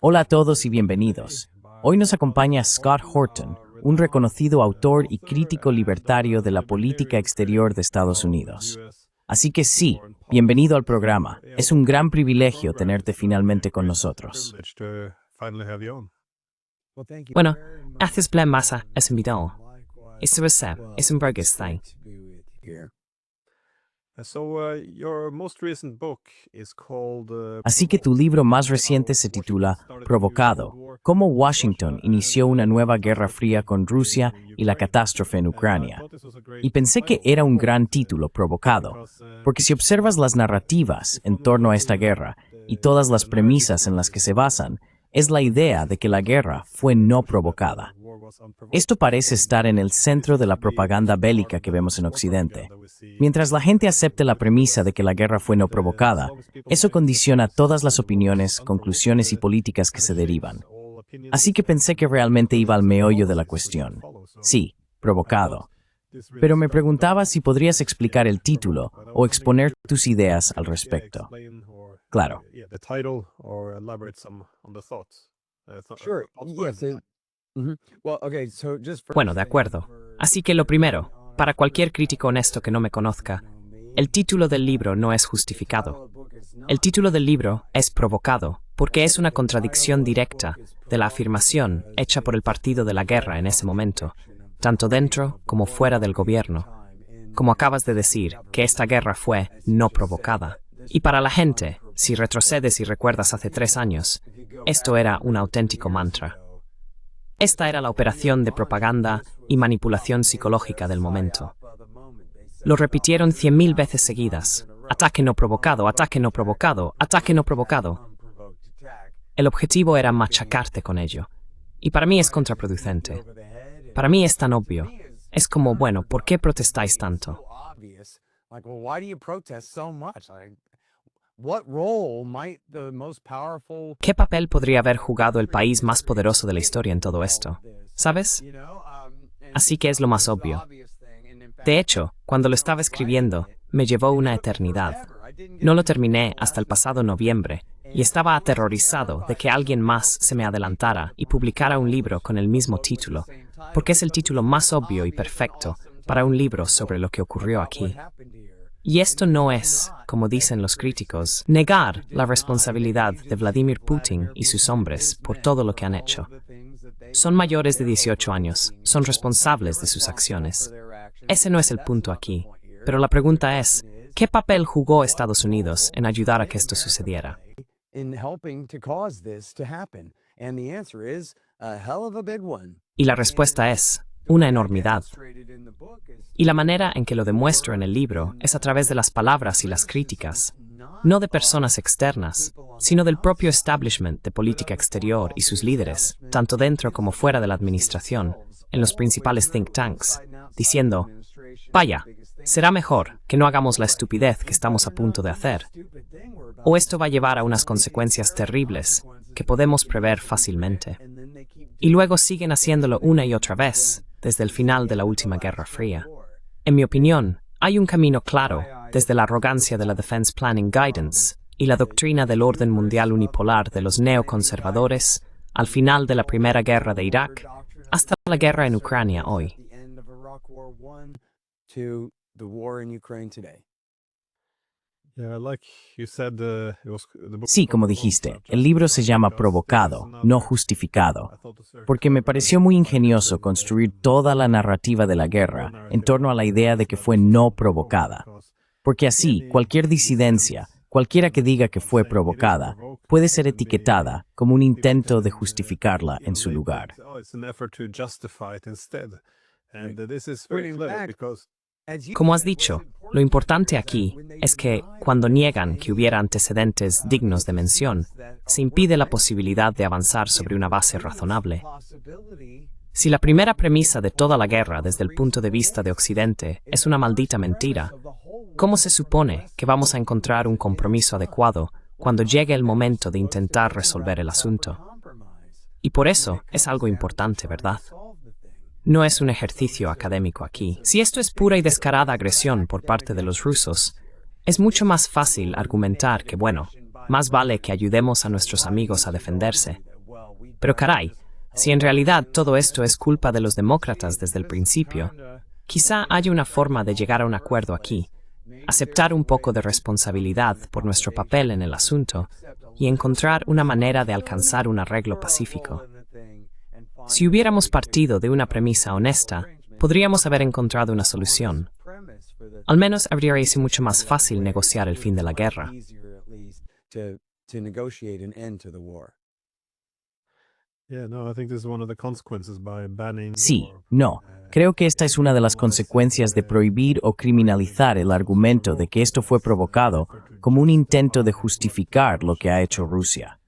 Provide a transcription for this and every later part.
Hola a todos y bienvenidos. Hoy nos acompaña Scott Horton, un reconocido autor y crítico libertario de la política exterior de Estados Unidos. Así que sí, bienvenido al programa. Es un gran privilegio tenerte finalmente con nosotros. Bueno, haces plan masa es invitado. Eso es un burguestain. Así que tu libro más reciente se titula Provocado: cómo Washington inició una nueva guerra fría con Rusia y la catástrofe en Ucrania. Y pensé que era un gran título, Provocado, porque si observas las narrativas en torno a esta guerra y todas las premisas en las que se basan, es la idea de que la guerra fue no provocada. Esto parece estar en el centro de la propaganda bélica que vemos en Occidente. Mientras la gente acepte la premisa de que la guerra fue no provocada, eso condiciona todas las opiniones, conclusiones y políticas que se derivan. Así que pensé que realmente iba al meollo de la cuestión. Sí, provocado. Pero me preguntaba si podrías explicar el título o exponer tus ideas al respecto. Claro. Bueno, de acuerdo. Así que lo primero, para cualquier crítico honesto que no me conozca, el título del libro no es justificado. El título del libro es Provocado, porque es una contradicción directa de la afirmación hecha por el partido de la guerra en ese momento, tanto dentro como fuera del gobierno. Como acabas de decir, que esta guerra fue no provocada. Y para la gente, si retrocedes y recuerdas hace 3 años, esto era un auténtico mantra. Esta era la operación de propaganda y manipulación psicológica del momento. Lo repitieron 100.000 veces seguidas. Ataque no provocado, ataque no provocado, ataque no provocado. El objetivo era machacarte con ello. Y para mí es contraproducente. Para mí es tan obvio. Es como, bueno, ¿por qué protestáis tanto? ¿Qué papel podría haber jugado el país más poderoso de la historia en todo esto? ¿Sabes? Así que es lo más obvio. De hecho, cuando lo estaba escribiendo, me llevó una eternidad. No lo terminé hasta el pasado noviembre, y estaba aterrorizado de que alguien más se me adelantara y publicara un libro con el mismo título, porque es el título más obvio y perfecto para un libro sobre lo que ocurrió aquí. Y esto no es, como dicen los críticos, negar la responsabilidad de Vladimir Putin y sus hombres por todo lo que han hecho. Son mayores de 18 años, son responsables de sus acciones. Ese no es el punto aquí, pero la pregunta es, ¿qué papel jugó Estados Unidos en ayudar a que esto sucediera? Y la respuesta es, una enormidad. Y la manera en que lo demuestro en el libro es a través de las palabras y las críticas, no de personas externas, sino del propio establishment de política exterior y sus líderes, tanto dentro como fuera de la administración, en los principales think tanks, diciendo, vaya, será mejor que no hagamos la estupidez que estamos a punto de hacer, o esto va a llevar a unas consecuencias terribles que podemos prever fácilmente. Y luego siguen haciéndolo una y otra vez, desde el final de la última Guerra Fría. En mi opinión, hay un camino claro, desde la arrogancia de la Defense Planning Guidance y la doctrina del orden mundial unipolar de los neoconservadores, al final de la Primera Guerra de Irak, hasta la guerra en Ucrania hoy. Sí, como dijiste, el libro se llama Provocado, no justificado, porque me pareció muy ingenioso construir toda la narrativa de la guerra en torno a la idea de que fue no provocada. Porque así, cualquier disidencia, cualquiera que diga que fue provocada, puede ser etiquetada como un intento de justificarla en su lugar. Como has dicho, lo importante aquí es que, cuando niegan que hubiera antecedentes dignos de mención, se impide la posibilidad de avanzar sobre una base razonable. Si la primera premisa de toda la guerra desde el punto de vista de Occidente es una maldita mentira, ¿cómo se supone que vamos a encontrar un compromiso adecuado cuando llegue el momento de intentar resolver el asunto? Y por eso es algo importante, ¿verdad? No es un ejercicio académico aquí. Si esto es pura y descarada agresión por parte de los rusos, es mucho más fácil argumentar que, bueno, más vale que ayudemos a nuestros amigos a defenderse. Pero caray, si en realidad todo esto es culpa de los demócratas desde el principio, quizá haya una forma de llegar a un acuerdo aquí, aceptar un poco de responsabilidad por nuestro papel en el asunto y encontrar una manera de alcanzar un arreglo pacífico. Si hubiéramos partido de una premisa honesta, podríamos haber encontrado una solución. Al menos habría sido mucho más fácil negociar el fin de la guerra. Sí, no. Creo que esta es una de las consecuencias de prohibir o criminalizar el argumento de que esto fue provocado como un intento de justificar lo que ha hecho Rusia.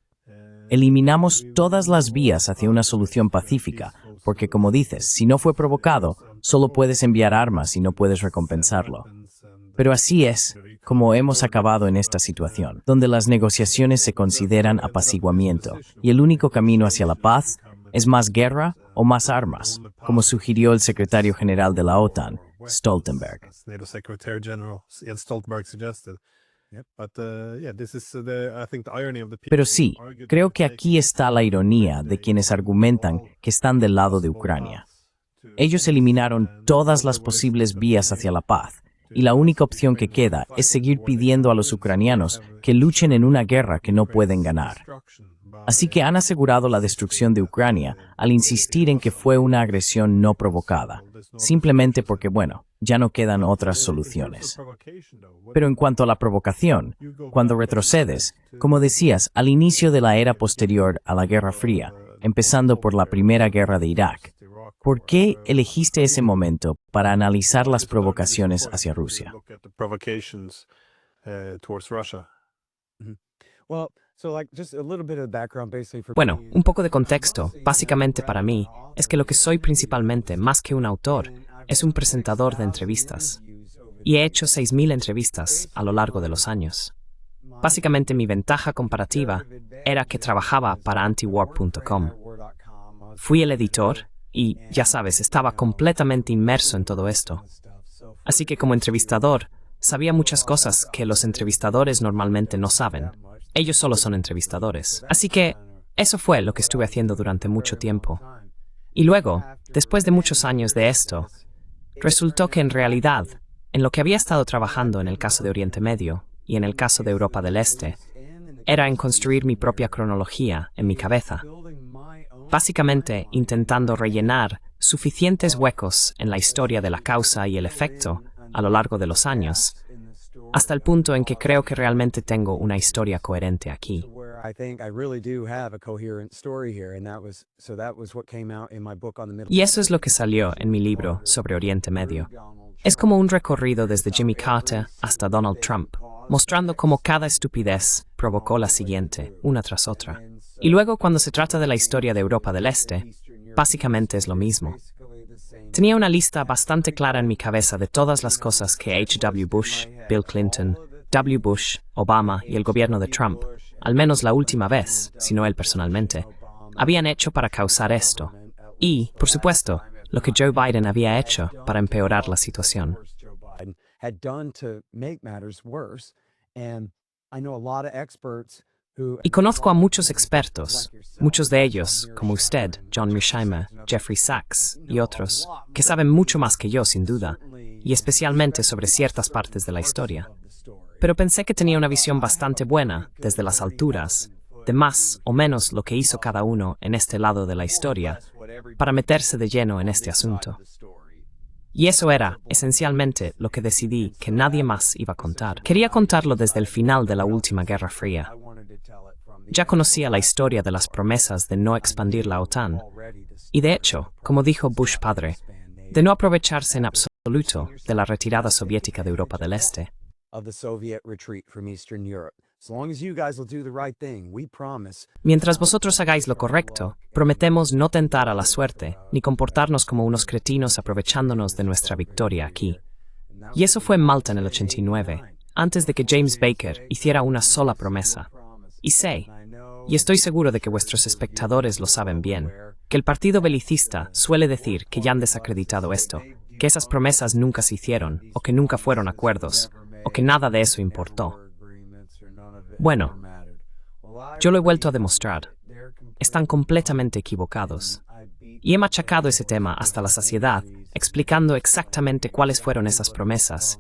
Eliminamos todas las vías hacia una solución pacífica, porque como dices, si no fue provocado, solo puedes enviar armas y no puedes recompensarlo. Pero así es como hemos acabado en esta situación, donde las negociaciones se consideran apaciguamiento, y el único camino hacia la paz es más guerra o más armas, como sugirió el secretario general de la OTAN, Stoltenberg. Pero sí, creo que aquí está la ironía de quienes argumentan que están del lado de Ucrania. Ellos eliminaron todas las posibles vías hacia la paz, y la única opción que queda es seguir pidiendo a los ucranianos que luchen en una guerra que no pueden ganar. Así que han asegurado la destrucción de Ucrania al insistir en que fue una agresión no provocada, simplemente porque, bueno, ya no quedan otras soluciones. Pero en cuanto a la provocación, cuando retrocedes, como decías, al inicio de la era posterior a la Guerra Fría, empezando por la Primera Guerra de Irak, ¿por qué elegiste ese momento para analizar las provocaciones hacia Rusia? Bueno, un poco de contexto, básicamente para mí, es que lo que soy principalmente, más que un autor, es un presentador de entrevistas. Y he hecho 6.000 entrevistas a lo largo de los años. Básicamente mi ventaja comparativa era que trabajaba para antiwar.com. Fui el editor y, ya sabes, estaba completamente inmerso en todo esto. Así que como entrevistador, sabía muchas cosas que los entrevistadores normalmente no saben. Ellos solo son entrevistadores. Así que eso fue lo que estuve haciendo durante mucho tiempo. Y luego, después de muchos años de esto, resultó que en realidad, en lo que había estado trabajando en el caso de Oriente Medio y en el caso de Europa del Este, era en construir mi propia cronología en mi cabeza. Básicamente intentando rellenar suficientes huecos en la historia de la causa y el efecto a lo largo de los años, hasta el punto en que creo que realmente tengo una historia coherente aquí. Y eso es lo que salió en mi libro sobre Oriente Medio. Es como un recorrido desde Jimmy Carter hasta Donald Trump, mostrando cómo cada estupidez provocó la siguiente, una tras otra. Y luego, cuando se trata de la historia de Europa del Este, básicamente es lo mismo. Tenía una lista bastante clara en mi cabeza de todas las cosas que H.W. Bush, Bill Clinton, W. Bush, Obama y el gobierno de Trump, al menos la última vez, si no él personalmente, habían hecho para causar esto. Y, por supuesto, lo que Joe Biden había hecho para empeorar la situación. Y conozco a muchos expertos, muchos de ellos, como usted, John Mearsheimer, Jeffrey Sachs y otros, que saben mucho más que yo, sin duda, y especialmente sobre ciertas partes de la historia. Pero pensé que tenía una visión bastante buena, desde las alturas, de más o menos lo que hizo cada uno en este lado de la historia, para meterse de lleno en este asunto. Y eso era, esencialmente, lo que decidí que nadie más iba a contar. Quería contarlo desde el final de la última Guerra Fría. Ya conocía la historia de las promesas de no expandir la OTAN, y de hecho, como dijo Bush padre, de no aprovecharse en absoluto de la retirada soviética de Europa del Este. Mientras vosotros hagáis lo correcto, prometemos no tentar a la suerte, ni comportarnos como unos cretinos aprovechándonos de nuestra victoria aquí. Y eso fue en Malta en el 89, antes de que James Baker hiciera una sola promesa. Y sé, y estoy seguro de que vuestros espectadores lo saben bien, que el partido belicista suele decir que ya han desacreditado esto, que esas promesas nunca se hicieron, o que nunca fueron acuerdos, o que nada de eso importó. Bueno, Yo lo he vuelto a demostrar. Están completamente equivocados. Y he machacado ese tema hasta la saciedad, explicando exactamente cuáles fueron esas promesas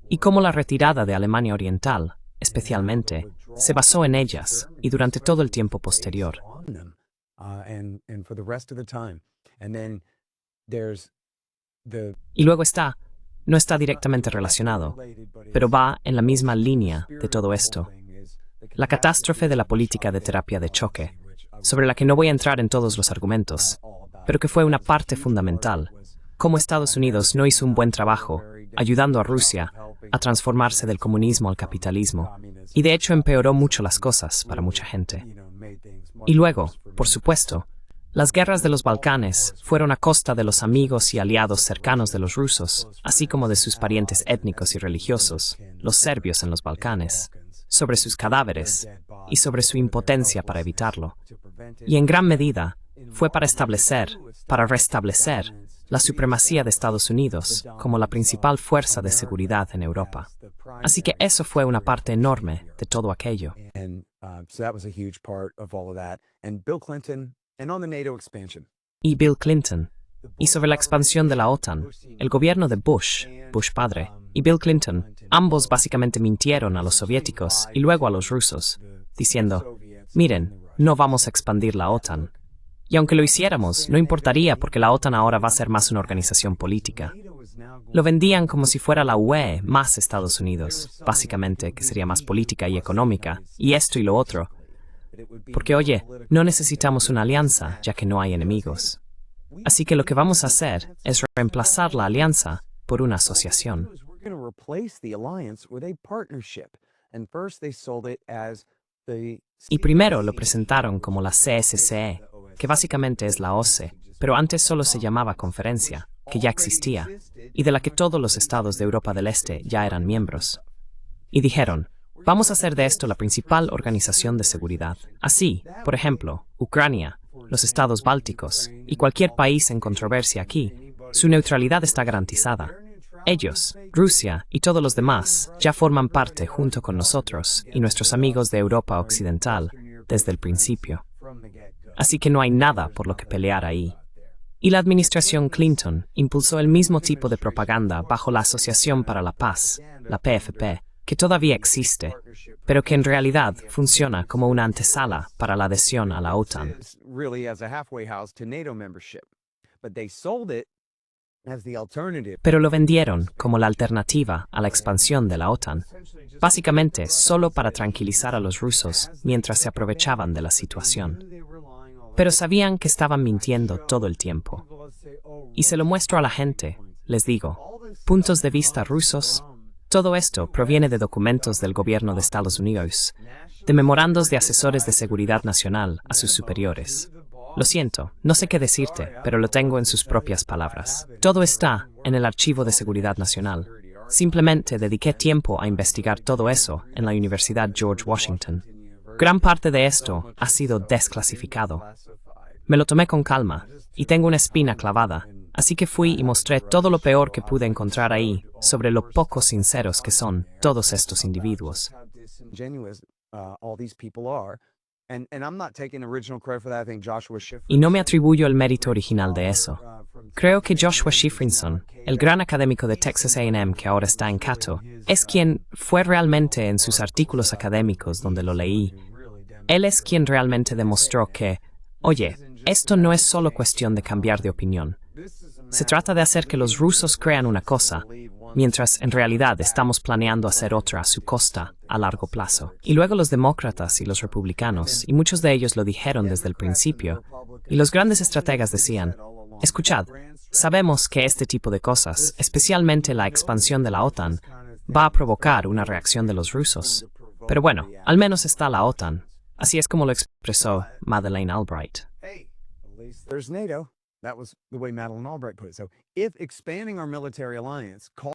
y cómo la retirada de Alemania Oriental, especialmente, se basó en ellas y durante todo el tiempo posterior. Y luego no está directamente relacionado, pero va en la misma línea de todo esto. La catástrofe de la política de terapia de choque, sobre la que no voy a entrar en todos los argumentos, pero que fue una parte fundamental. Cómo Estados Unidos no hizo un buen trabajo ayudando a Rusia a transformarse del comunismo al capitalismo, y de hecho empeoró mucho las cosas para mucha gente. Y luego, por supuesto, las guerras de los Balcanes fueron a costa de los amigos y aliados cercanos de los rusos, así como de sus parientes étnicos y religiosos, los serbios en los Balcanes, sobre sus cadáveres y sobre su impotencia para evitarlo. Y en gran medida fue para restablecer la supremacía de Estados Unidos como la principal fuerza de seguridad en Europa. Así que eso fue una parte enorme de todo aquello. Y Bill Clinton. Y sobre la expansión de la OTAN, el gobierno de Bush padre, y Bill Clinton, ambos básicamente mintieron a los soviéticos y luego a los rusos, diciendo, miren, no vamos a expandir la OTAN. Y aunque lo hiciéramos, no importaría porque la OTAN ahora va a ser más una organización política. Lo vendían como si fuera la UE más Estados Unidos, básicamente, que sería más política y económica, y esto y lo otro. Porque, oye, no necesitamos una alianza, ya que no hay enemigos. Así que lo que vamos a hacer es reemplazar la alianza por una asociación. Y primero lo presentaron como la CSCE, que básicamente es la OSCE, pero antes solo se llamaba Conferencia, que ya existía, y de la que todos los estados de Europa del Este ya eran miembros. Y dijeron, vamos a hacer de esto la principal organización de seguridad. Así, por ejemplo, Ucrania, los estados bálticos y cualquier país en controversia aquí, su neutralidad está garantizada. Ellos, Rusia y todos los demás ya forman parte junto con nosotros y nuestros amigos de Europa Occidental desde el principio. Así que no hay nada por lo que pelear ahí. Y la administración Clinton impulsó el mismo tipo de propaganda bajo la Asociación para la Paz, la PFP, que todavía existe, pero que en realidad funciona como una antesala para la adhesión a la OTAN. Pero lo vendieron como la alternativa a la expansión de la OTAN, básicamente solo para tranquilizar a los rusos mientras se aprovechaban de la situación. Pero sabían que estaban mintiendo todo el tiempo. Y se lo muestro a la gente, les digo, puntos de vista rusos. Todo esto proviene de documentos del gobierno de Estados Unidos, de memorandos de asesores de seguridad nacional a sus superiores. Lo siento, no sé qué decirte, pero lo tengo en sus propias palabras. Todo está en el Archivo de Seguridad Nacional. Simplemente dediqué tiempo a investigar todo eso en la Universidad George Washington. Gran parte de esto ha sido desclasificado. Me lo tomé con calma y tengo una espina clavada, así que fui y mostré todo lo peor que pude encontrar ahí sobre lo poco sinceros que son todos estos individuos. Y no me atribuyo el mérito original de eso. Creo que Joshua Shifrinson, el gran académico de Texas A&M que ahora está en Cato, es quien fue realmente en sus artículos académicos donde lo leí. Él es quien realmente demostró que, oye, esto no es solo cuestión de cambiar de opinión. Se trata de hacer que los rusos crean una cosa, mientras en realidad estamos planeando hacer otra a su costa a largo plazo. Y luego los demócratas y los republicanos, y muchos de ellos lo dijeron desde el principio, y los grandes estrategas decían, escuchad, sabemos que este tipo de cosas, especialmente la expansión de la OTAN, va a provocar una reacción de los rusos. Pero bueno, al menos está la OTAN. Así es como lo expresó Madeleine Albright.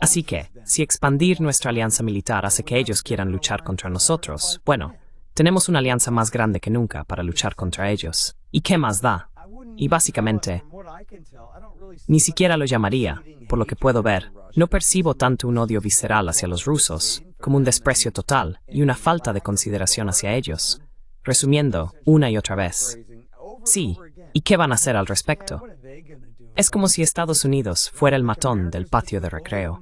Así que, si expandir nuestra alianza militar hace que ellos quieran luchar contra nosotros, bueno, tenemos una alianza más grande que nunca para luchar contra ellos. ¿Y qué más da? Y básicamente, ni siquiera lo llamaría, por lo que puedo ver, no percibo tanto un odio visceral hacia los rusos, como un desprecio total y una falta de consideración hacia ellos. resumiendo una y otra vez. Sí, ¿y qué van a hacer al respecto? Es como si Estados Unidos fuera el matón del patio de recreo.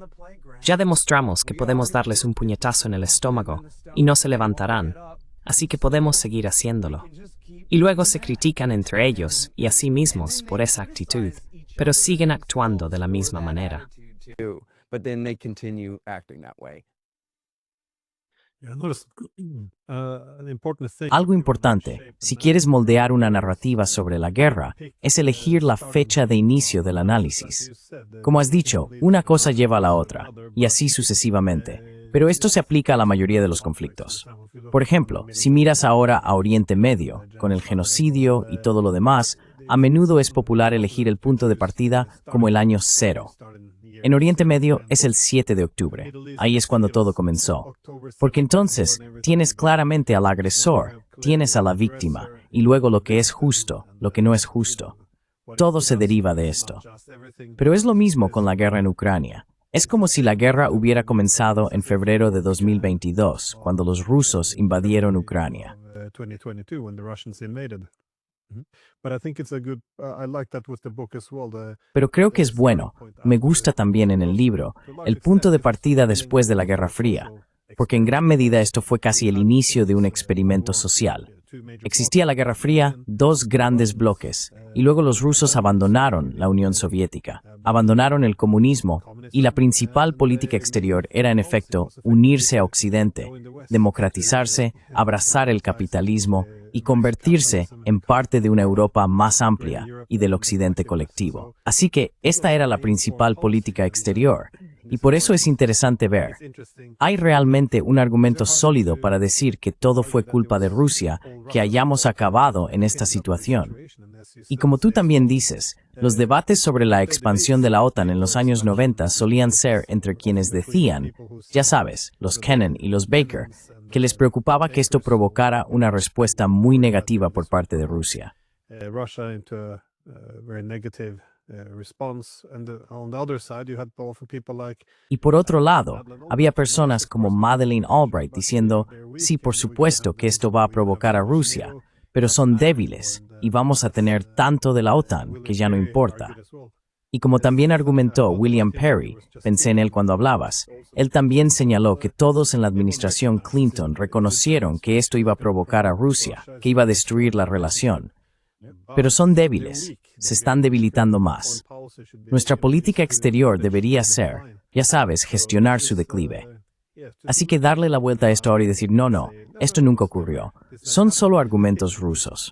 Ya demostramos que podemos darles un puñetazo en el estómago y no se levantarán, así que podemos seguir haciéndolo. Y luego se critican entre ellos y a sí mismos por esa actitud, pero siguen actuando de la misma manera. Algo importante, si quieres moldear una narrativa sobre la guerra, es elegir la fecha de inicio del análisis. Como has dicho, una cosa lleva a la otra, y así sucesivamente, pero esto se aplica a la mayoría de los conflictos. Por ejemplo, si miras ahora a Oriente Medio, con el genocidio y todo lo demás, a menudo es popular elegir el punto de partida como el año 0. En Oriente Medio es el 7 de octubre. Ahí es cuando todo comenzó. Porque entonces tienes claramente al agresor, tienes a la víctima, y luego lo que es justo, lo que no es justo. Todo se deriva de esto. Pero es lo mismo con la guerra en Ucrania. Es como si la guerra hubiera comenzado en febrero de 2022, cuando los rusos invadieron Ucrania. Pero creo que es bueno, me gusta también en el libro, el punto de partida después de la Guerra Fría, porque en gran medida esto fue casi el inicio de un experimento social. Existía la Guerra Fría, dos grandes bloques, y luego los rusos abandonaron la Unión Soviética, abandonaron el comunismo, y la principal política exterior era en efecto unirse a Occidente, democratizarse, abrazar el capitalismo y convertirse en parte de una Europa más amplia y del Occidente colectivo. Así que esta era la principal política exterior, y por eso es interesante ver. Hay realmente un argumento sólido para decir que todo fue culpa de Rusia, que hayamos acabado en esta situación. Y como tú también dices, los debates sobre la expansión de la OTAN en los años 90 solían ser entre quienes decían, ya sabes, los Kennan y los Baker, que les preocupaba que esto provocara una respuesta muy negativa por parte de Rusia. Y por otro lado, había personas como Madeleine Albright diciendo, sí, por supuesto que esto va a provocar a Rusia, pero son débiles y vamos a tener tanto de la OTAN que ya no importa. Y como también argumentó William Perry, pensé en él cuando hablabas, él también señaló que todos en la administración Clinton reconocieron que esto iba a provocar a Rusia, que iba a destruir la relación. Pero son débiles, se están debilitando más. Nuestra política exterior debería ser, ya sabes, gestionar su declive. Así que darle la vuelta a esto ahora y decir, no, esto nunca ocurrió. Son solo argumentos rusos.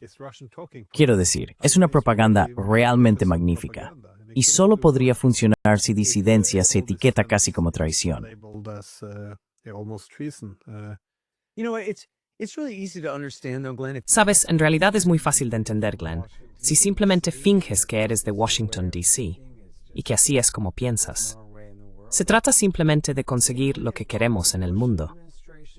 Quiero decir, es una propaganda realmente magnífica. Y solo podría funcionar si disidencia se etiqueta casi como traición. Sabes, en realidad es muy fácil de entender, Glenn, si simplemente finges que eres de Washington, D.C., y que así es como piensas. Se trata simplemente de conseguir lo que queremos en el mundo.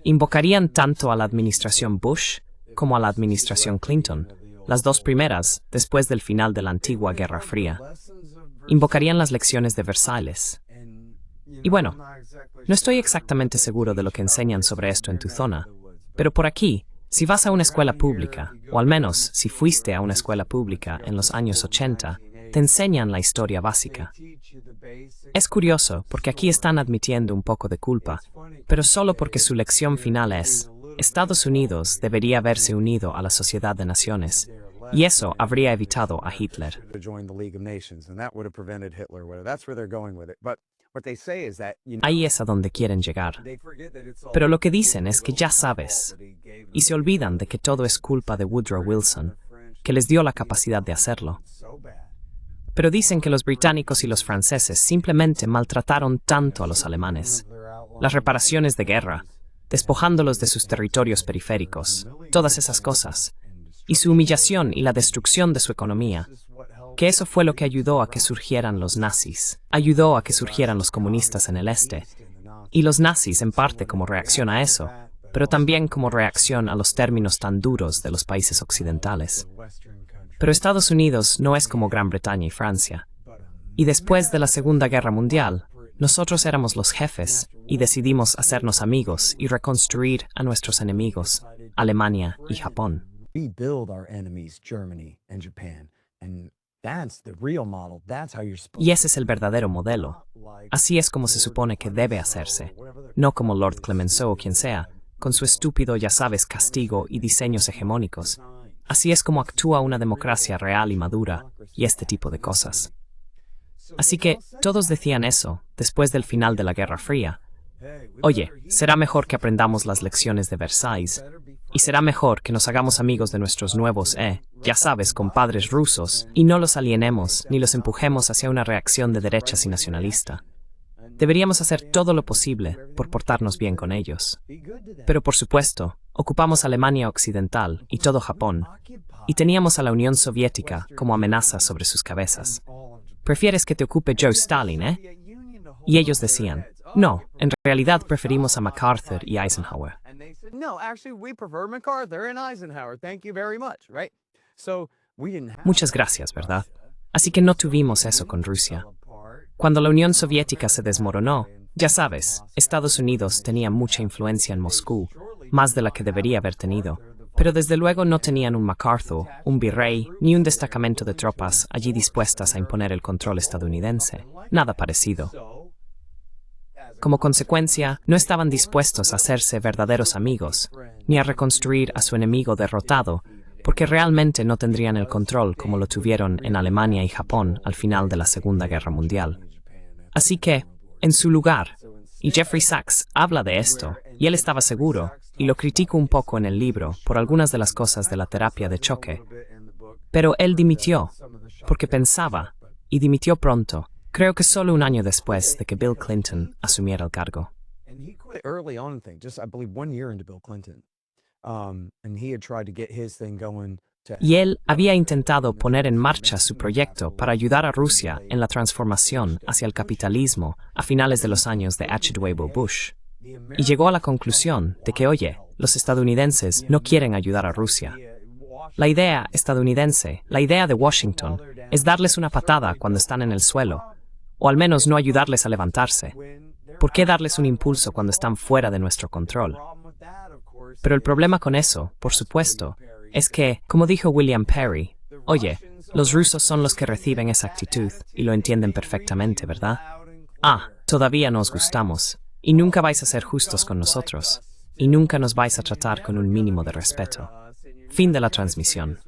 Invocarían tanto a la administración Bush como a la administración Clinton, las dos primeras después del final de la antigua Guerra Fría. Invocarían las lecciones de Versalles. Y bueno, no estoy exactamente seguro de lo que enseñan sobre esto en tu zona, pero por aquí, si vas a una escuela pública, o al menos si fuiste a una escuela pública en los años 80, te enseñan la historia básica. Es curioso porque aquí están admitiendo un poco de culpa, pero solo porque su lección final es: Estados Unidos debería haberse unido a la Sociedad de Naciones, y eso habría evitado a Hitler. Ahí es a donde quieren llegar. Pero lo que dicen es que ya sabes, y se olvidan de que todo es culpa de Woodrow Wilson, que les dio la capacidad de hacerlo. Pero dicen que los británicos y los franceses simplemente maltrataron tanto a los alemanes. Las reparaciones de guerra, despojándolos de sus territorios periféricos, todas esas cosas, y su humillación y la destrucción de su economía, que eso fue lo que ayudó a que surgieran los nazis, ayudó a que surgieran los comunistas en el este, y los nazis en parte como reacción a eso, pero también como reacción a los términos tan duros de los países occidentales. Pero Estados Unidos no es como Gran Bretaña y Francia. Y después de la Segunda Guerra Mundial, nosotros éramos los jefes y decidimos hacernos amigos y reconstruir a nuestros enemigos, Alemania y Japón. Rebuild our enemies, Germany and Japan. And that's the real model. That's how you're supposed Y ese es el verdadero modelo. Así es como se supone que debe hacerse, no como Lord Clemenceau o quien sea, con su estúpido, ya sabes, castigo y diseños hegemónicos. Así es como actúa una democracia real y madura, y este tipo de cosas. Así que todos decían eso, después del final de la Guerra Fría. Oye, será mejor que aprendamos las lecciones de Versalles, y será mejor que nos hagamos amigos de nuestros nuevos, ya sabes, compadres rusos, y no los alienemos ni los empujemos hacia una reacción de derechas y nacionalista. Deberíamos hacer todo lo posible por portarnos bien con ellos. Pero por supuesto, ocupamos Alemania Occidental y todo Japón, y teníamos a la Unión Soviética como amenaza sobre sus cabezas. ¿Prefieres que te ocupe Joe Stalin, Y ellos decían, no, en realidad preferimos a MacArthur y Eisenhower. No, actually, we prefer MacArthur and Eisenhower. Thank you very much, right? So we didn't have Muchas gracias, ¿verdad? Así que no tuvimos eso con Rusia. Cuando la Unión Soviética se desmoronó, ya sabes, Estados Unidos tenía mucha influencia en Moscú, más de la que debería haber tenido, pero desde luego no tenían un MacArthur, un virrey, ni un destacamento de tropas allí dispuestas a imponer el control estadounidense. Nada parecido. Como consecuencia, no estaban dispuestos a hacerse verdaderos amigos, ni a reconstruir a su enemigo derrotado, porque realmente no tendrían el control como lo tuvieron en Alemania y Japón al final de la Segunda Guerra Mundial. Así que, en su lugar, y Jeffrey Sachs habla de esto, y él estaba seguro, y lo critico un poco en el libro por algunas de las cosas de la terapia de choque, pero él dimitió, porque pensaba, y dimitió pronto, creo que solo un año después de que Bill Clinton asumiera el cargo. And he quit early on in things, just I believe 1 year into Bill Clinton. And he had tried to get his thing going to Y él había intentado poner en marcha su proyecto para ayudar a Rusia en la transformación hacia el capitalismo a finales de los años de H.W. Bush. Y llegó a la conclusión de que, oye, los estadounidenses no quieren ayudar a Rusia. La idea estadounidense, la idea de Washington, es darles una patada cuando están en el suelo, o al menos no ayudarles a levantarse. ¿Por qué darles un impulso cuando están fuera de nuestro control? Pero el problema con eso, por supuesto, es que, como dijo William Perry, oye, los rusos son los que reciben esa actitud y lo entienden perfectamente, ¿verdad? Todavía no os gustamos, y nunca vais a ser justos con nosotros, y nunca nos vais a tratar con un mínimo de respeto. Fin de la transmisión.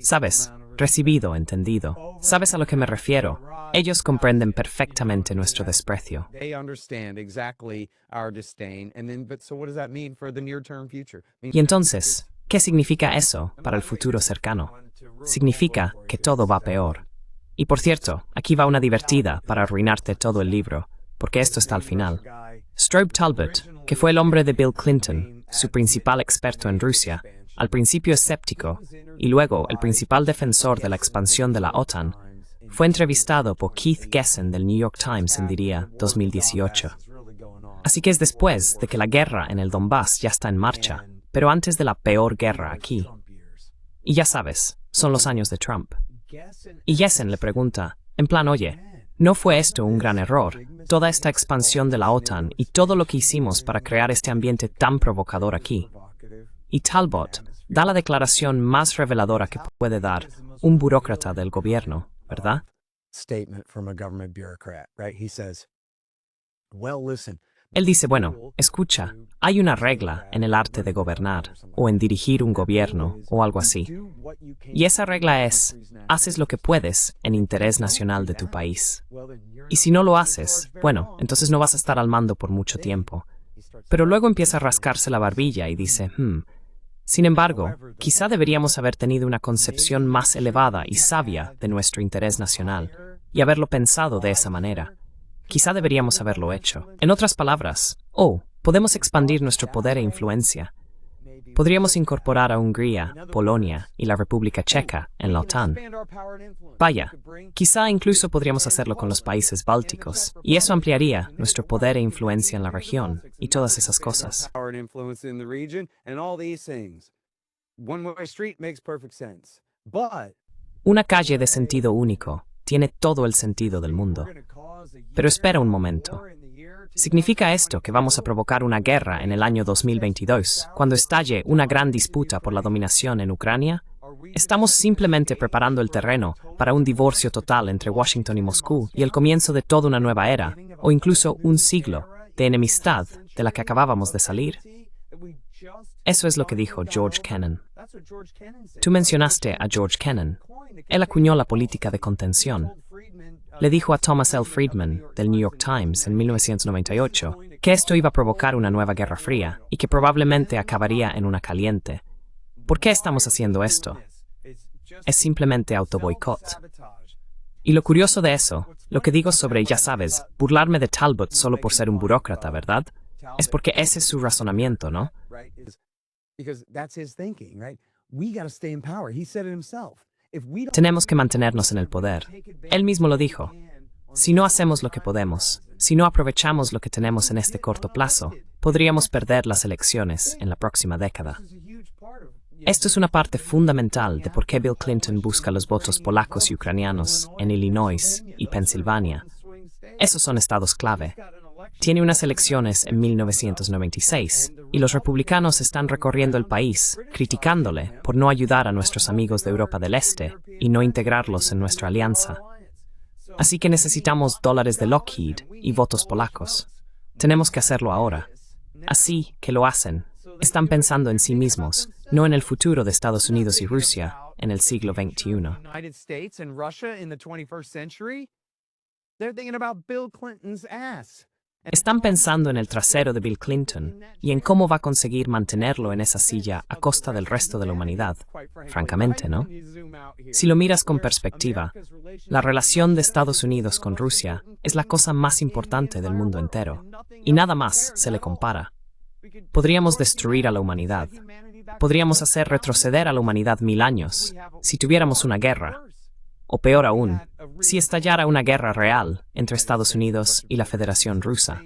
¿Sabes? Recibido, entendido. ¿Sabes a lo que me refiero? Ellos comprenden perfectamente nuestro desprecio. they understand exactly our disdain. And then, but so what does that mean for the near-term future? Y entonces, ¿qué significa eso para el futuro cercano? Significa que todo va peor. Y por cierto, aquí va una divertida para arruinarte todo el libro, porque esto está al final. Strobe Talbot, que fue el hombre de Bill Clinton, su principal experto en Rusia, al principio escéptico, y luego el principal defensor de la expansión de la OTAN, fue entrevistado por Keith Gessen del New York Times en, diría, 2018. Así que es después de que la guerra en el Donbass ya está en marcha, pero antes de la peor guerra aquí. Y ya sabes, son los años de Trump. Y Gessen le pregunta, en plan, oye, ¿no fue esto un gran error? Toda esta expansión de la OTAN y todo lo que hicimos para crear este ambiente tan provocador aquí. Y Talbot da la declaración más reveladora que puede dar un burócrata del gobierno, ¿verdad? Statement from a government bureaucrat, right? He says, well, listen. Él dice, bueno, escucha, hay una regla en el arte de gobernar, o en dirigir un gobierno, o algo así. Y esa regla es, haces lo que puedes en interés nacional de tu país. Y si no lo haces, bueno, entonces no vas a estar al mando por mucho tiempo. Pero luego empieza a rascarse la barbilla y dice, sin embargo, quizá deberíamos haber tenido una concepción más elevada y sabia de nuestro interés nacional, y haberlo pensado de esa manera. Quizá deberíamos haberlo hecho. En otras palabras, podemos expandir nuestro poder e influencia. Podríamos incorporar a Hungría, Polonia y la República Checa en la OTAN. Vaya, quizá incluso podríamos hacerlo con los países bálticos, y eso ampliaría nuestro poder e influencia en la región, y todas esas cosas. Una calle de sentido único tiene todo el sentido del mundo. Pero espera un momento. ¿Significa esto que vamos a provocar una guerra en el año 2022, cuando estalle una gran disputa por la dominación en Ucrania? ¿Estamos simplemente preparando el terreno para un divorcio total entre Washington y Moscú y el comienzo de toda una nueva era, o incluso un siglo de enemistad de la que acabábamos de salir? Eso es lo que dijo George Kennan. Tú mencionaste a George Kennan. Él acuñó la política de contención. Le dijo a Thomas L. Friedman, del New York Times, en 1998, que esto iba a provocar una nueva guerra fría y que probablemente acabaría en una caliente. ¿Por qué estamos haciendo esto? Es simplemente autoboicot. Y lo curioso de eso, lo que digo sobre, ya sabes, burlarme de Talbot solo por ser un burócrata, ¿verdad? Es porque ese es su razonamiento, ¿no? Tenemos que mantenernos en el poder. Él mismo lo dijo. Si no hacemos lo que podemos, si no aprovechamos lo que tenemos en este corto plazo, podríamos perder las elecciones en la próxima década. Esto es una parte fundamental de por qué Bill Clinton busca los votos polacos y ucranianos en Illinois y Pensilvania. Esos son estados clave. Tiene unas elecciones en 1996 y los republicanos están recorriendo el país, criticándole por no ayudar a nuestros amigos de Europa del Este y no integrarlos en nuestra alianza. Así que necesitamos dólares de Lockheed y votos polacos. Tenemos que hacerlo ahora. Así que lo hacen. Están pensando en sí mismos, no en el futuro de Estados Unidos y Rusia en el siglo XXI. Están pensando en el trasero de Bill Clinton y en cómo va a conseguir mantenerlo en esa silla a costa del resto de la humanidad. Francamente, ¿no? Si lo miras con perspectiva, la relación de Estados Unidos con Rusia es la cosa más importante del mundo entero, y nada más se le compara. Podríamos destruir a la humanidad. Podríamos hacer retroceder a la humanidad 1000 años si tuviéramos una guerra. O peor aún, si estallara una guerra real entre Estados Unidos y la Federación Rusa.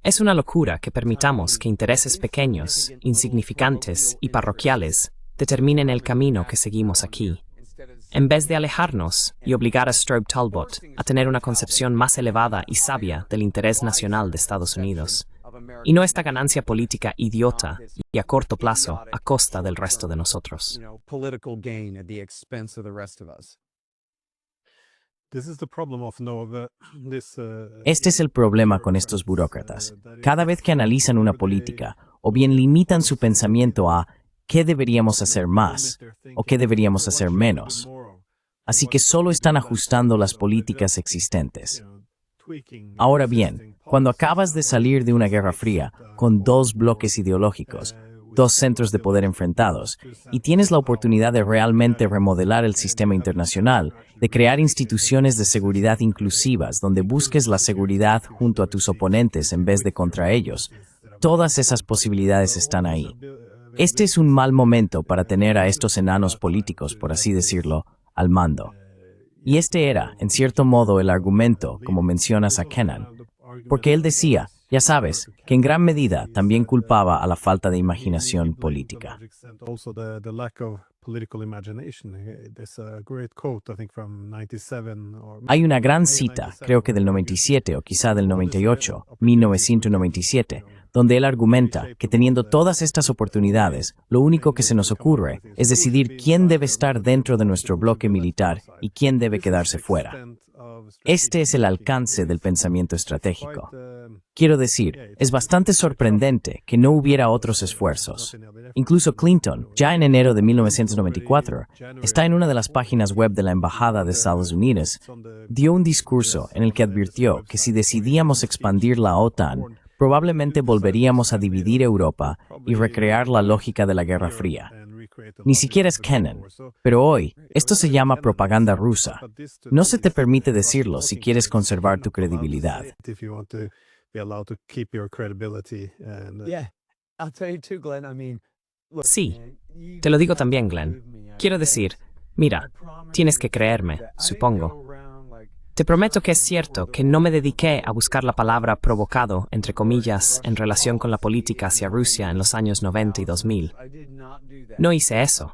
Es una locura que permitamos que intereses pequeños, insignificantes y parroquiales determinen el camino que seguimos aquí, en vez de alejarnos y obligar a Strobe Talbot a tener una concepción más elevada y sabia del interés nacional de Estados Unidos, y no esta ganancia política idiota y a corto plazo a costa del resto de nosotros. Este es el problema con estos burócratas. Cada vez que analizan una política, o bien limitan su pensamiento a ¿qué deberíamos hacer más? O ¿qué deberíamos hacer menos? Así que solo están ajustando las políticas existentes. Ahora bien, cuando acabas de salir de una guerra fría, con dos bloques ideológicos, dos centros de poder enfrentados, y tienes la oportunidad de realmente remodelar el sistema internacional, de crear instituciones de seguridad inclusivas donde busques la seguridad junto a tus oponentes en vez de contra ellos, todas esas posibilidades están ahí. Este es un mal momento para tener a estos enanos políticos, por así decirlo, al mando. Y este era, en cierto modo, el argumento, como mencionas a Kennan, porque él decía, ya sabes, que en gran medida también culpaba a la falta de imaginación política. Hay una gran cita, creo que del 97 o quizá del 98, 1997, donde él argumenta que teniendo todas estas oportunidades, lo único que se nos ocurre es decidir quién debe estar dentro de nuestro bloque militar y quién debe quedarse fuera. Este es el alcance del pensamiento estratégico. Quiero decir, es bastante sorprendente que no hubiera otros esfuerzos. Incluso Clinton, ya en enero de 1994, está en una de las páginas web de la Embajada de Estados Unidos, dio un discurso en el que advirtió que si decidíamos expandir la OTAN, probablemente volveríamos a dividir Europa y recrear la lógica de la Guerra Fría. Ni siquiera es Kennan, pero hoy esto se llama propaganda rusa. No se te permite decirlo si quieres conservar tu credibilidad. Sí, te lo digo también, Glenn. Quiero decir, mira, tienes que creerme, supongo. Te prometo que es cierto que no me dediqué a buscar la palabra provocado, entre comillas, en relación con la política hacia Rusia en los años 90 y 2000. No hice eso.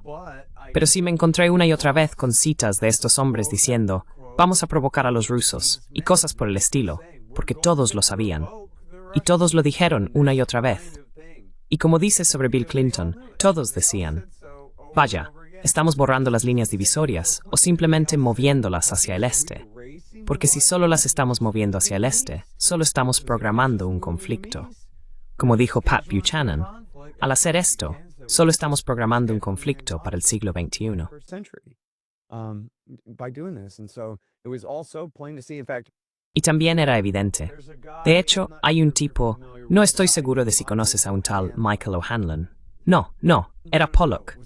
Pero sí me encontré una y otra vez con citas de estos hombres diciendo, vamos a provocar a los rusos, y cosas por el estilo, porque todos lo sabían. Y todos lo dijeron una y otra vez. Y como dices sobre Bill Clinton, todos decían, vaya, estamos borrando las líneas divisorias o simplemente moviéndolas hacia el este. Porque si solo las estamos moviendo hacia el este, solo estamos programando un conflicto. Como dijo Pat Buchanan, al hacer esto, solo estamos programando un conflicto para el siglo XXI. Y también era evidente. De hecho, hay un tipo, no estoy seguro de si conoces a un tal Michael O'Hanlon. No, era Pollock.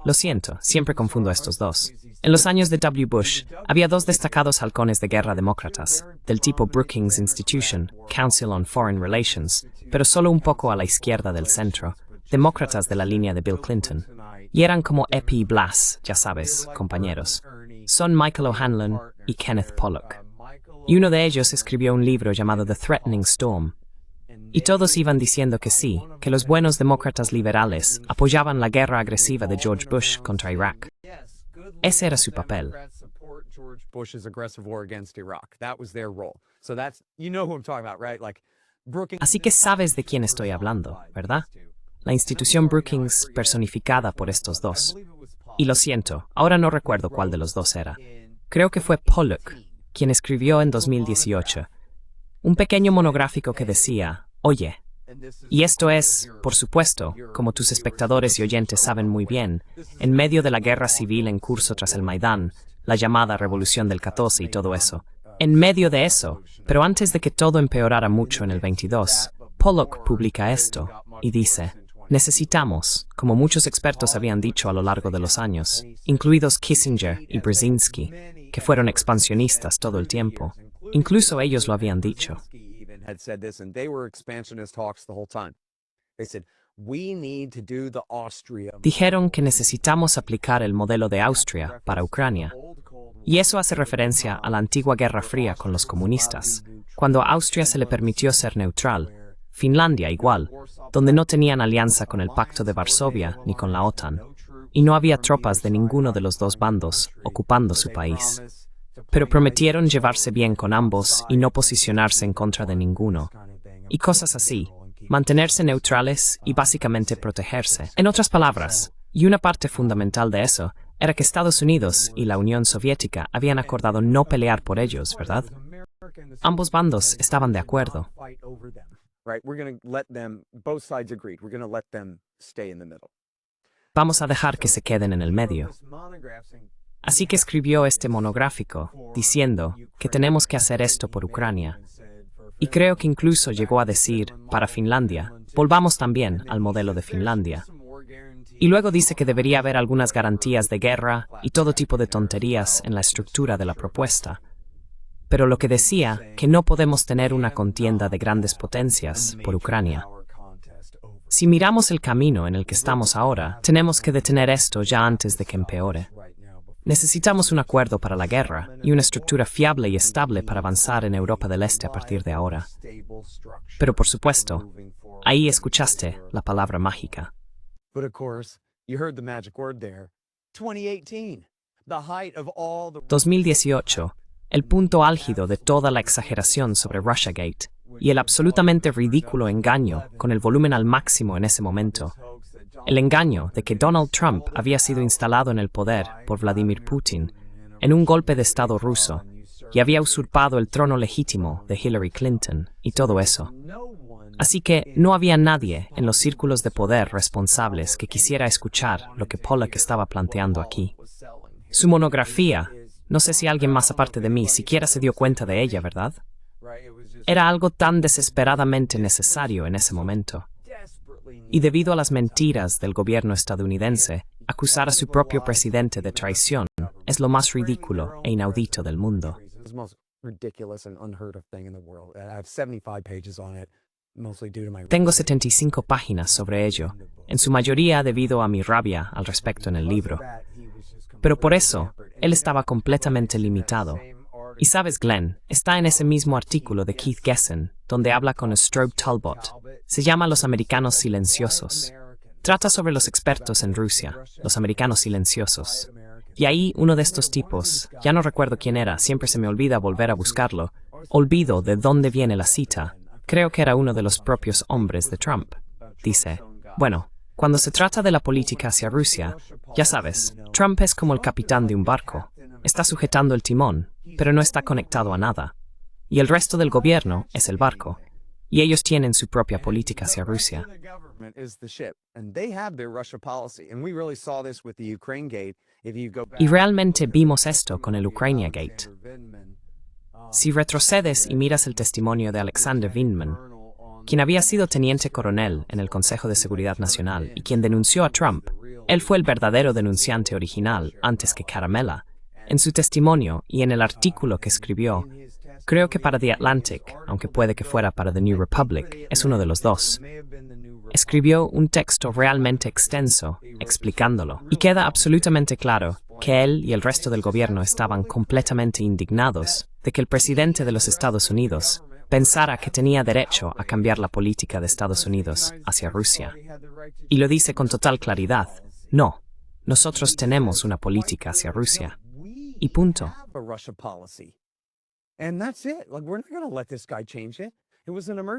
Lo siento, siempre confundo a estos dos. En los años de W. Bush, había dos destacados halcones de guerra demócratas, del tipo Brookings Institution, Council on Foreign Relations, pero solo un poco a la izquierda del centro, demócratas de la línea de Bill Clinton. Y eran como Epi y Blas, ya sabes, compañeros. Son Michael O'Hanlon y Kenneth Pollock. Y uno de ellos escribió un libro llamado The Threatening Storm. Y todos iban diciendo que sí, que los buenos demócratas liberales apoyaban la guerra agresiva de George Bush contra Irak. Ese era su papel. Así que sabes de quién estoy hablando, ¿verdad? La institución Brookings personificada por estos dos. Y lo siento, ahora no recuerdo cuál de los dos era. Creo que fue Pollock, quien escribió en 2018 un pequeño monográfico que decía, oye, y esto es, por supuesto, como tus espectadores y oyentes saben muy bien, en medio de la guerra civil en curso tras el Maidán, la llamada Revolución del 14 y todo eso. En medio de eso, pero antes de que todo empeorara mucho en el 22, Pollock publica esto y dice, necesitamos, como muchos expertos habían dicho a lo largo de los años, incluidos Kissinger y Brzezinski, que fueron expansionistas todo el tiempo, incluso ellos lo habían dicho. Dijeron que necesitamos aplicar el modelo de Austria para Ucrania. Y eso hace referencia a la antigua Guerra Fría con los comunistas, cuando a Austria se le permitió ser neutral, Finlandia igual, donde no tenían alianza con el Pacto de Varsovia ni con la OTAN, y no había tropas de ninguno de los dos bandos ocupando su país. Pero prometieron llevarse bien con ambos y no posicionarse en contra de ninguno. Y cosas así, mantenerse neutrales y básicamente protegerse. En otras palabras, y una parte fundamental de eso, era que Estados Unidos y la Unión Soviética habían acordado no pelear por ellos, ¿verdad? Ambos bandos estaban de acuerdo. Vamos a dejar que se queden en el medio. Así que escribió este monográfico, diciendo que tenemos que hacer esto por Ucrania. Y creo que incluso llegó a decir, para Finlandia, volvamos también al modelo de Finlandia. Y luego dice que debería haber algunas garantías de guerra y todo tipo de tonterías en la estructura de la propuesta. Pero lo que decía, que no podemos tener una contienda de grandes potencias por Ucrania. Si miramos el camino en el que estamos ahora, tenemos que detener esto ya antes de que empeore. Necesitamos un acuerdo para la guerra y una estructura fiable y estable para avanzar en Europa del Este a partir de ahora. Pero por supuesto, ahí escuchaste la palabra mágica. 2018, el punto álgido de toda la exageración sobre Russiagate y el absolutamente ridículo engaño con el volumen al máximo en ese momento. El engaño de que Donald Trump había sido instalado en el poder por Vladimir Putin en un golpe de Estado ruso y había usurpado el trono legítimo de Hillary Clinton y todo eso. Así que no había nadie en los círculos de poder responsables que quisiera escuchar lo que Pollock estaba planteando aquí. Su monografía, no sé si alguien más aparte de mí siquiera se dio cuenta de ella, ¿verdad? Era algo tan desesperadamente necesario en ese momento. Y debido a las mentiras del gobierno estadounidense, acusar a su propio presidente de traición es lo más ridículo e inaudito del mundo. Tengo 75 páginas sobre ello, en su mayoría debido a mi rabia al respecto en el libro. Pero por eso, él estaba completamente limitado. Y sabes, Glenn, está en ese mismo artículo de Keith Gessen, donde habla con Strobe Talbot. Se llama Los Americanos Silenciosos. Trata sobre los expertos en Rusia, los americanos silenciosos. Y ahí uno de estos tipos, ya no recuerdo quién era, siempre se me olvida volver a buscarlo, olvido de dónde viene la cita, creo que era uno de los propios hombres de Trump. Dice, bueno, cuando se trata de la política hacia Rusia, ya sabes, Trump es como el capitán de un barco, está sujetando el timón, pero no está conectado a nada. Y el resto del gobierno es el barco, y ellos tienen su propia política hacia Rusia. Y realmente vimos esto con el Ukraine Gate. Si retrocedes y miras el testimonio de Alexander Vindman, quien había sido teniente coronel en el Consejo de Seguridad Nacional y quien denunció a Trump, él fue el verdadero denunciante original antes que Caramella. En su testimonio y en el artículo que escribió, creo que para The Atlantic, aunque puede que fuera para The New Republic, es uno de los dos, escribió un texto realmente extenso, explicándolo, y queda absolutamente claro que él y el resto del gobierno estaban completamente indignados de que el presidente de los Estados Unidos pensara que tenía derecho a cambiar la política de Estados Unidos hacia Rusia. Y lo dice con total claridad, no, nosotros tenemos una política hacia Rusia. Y punto.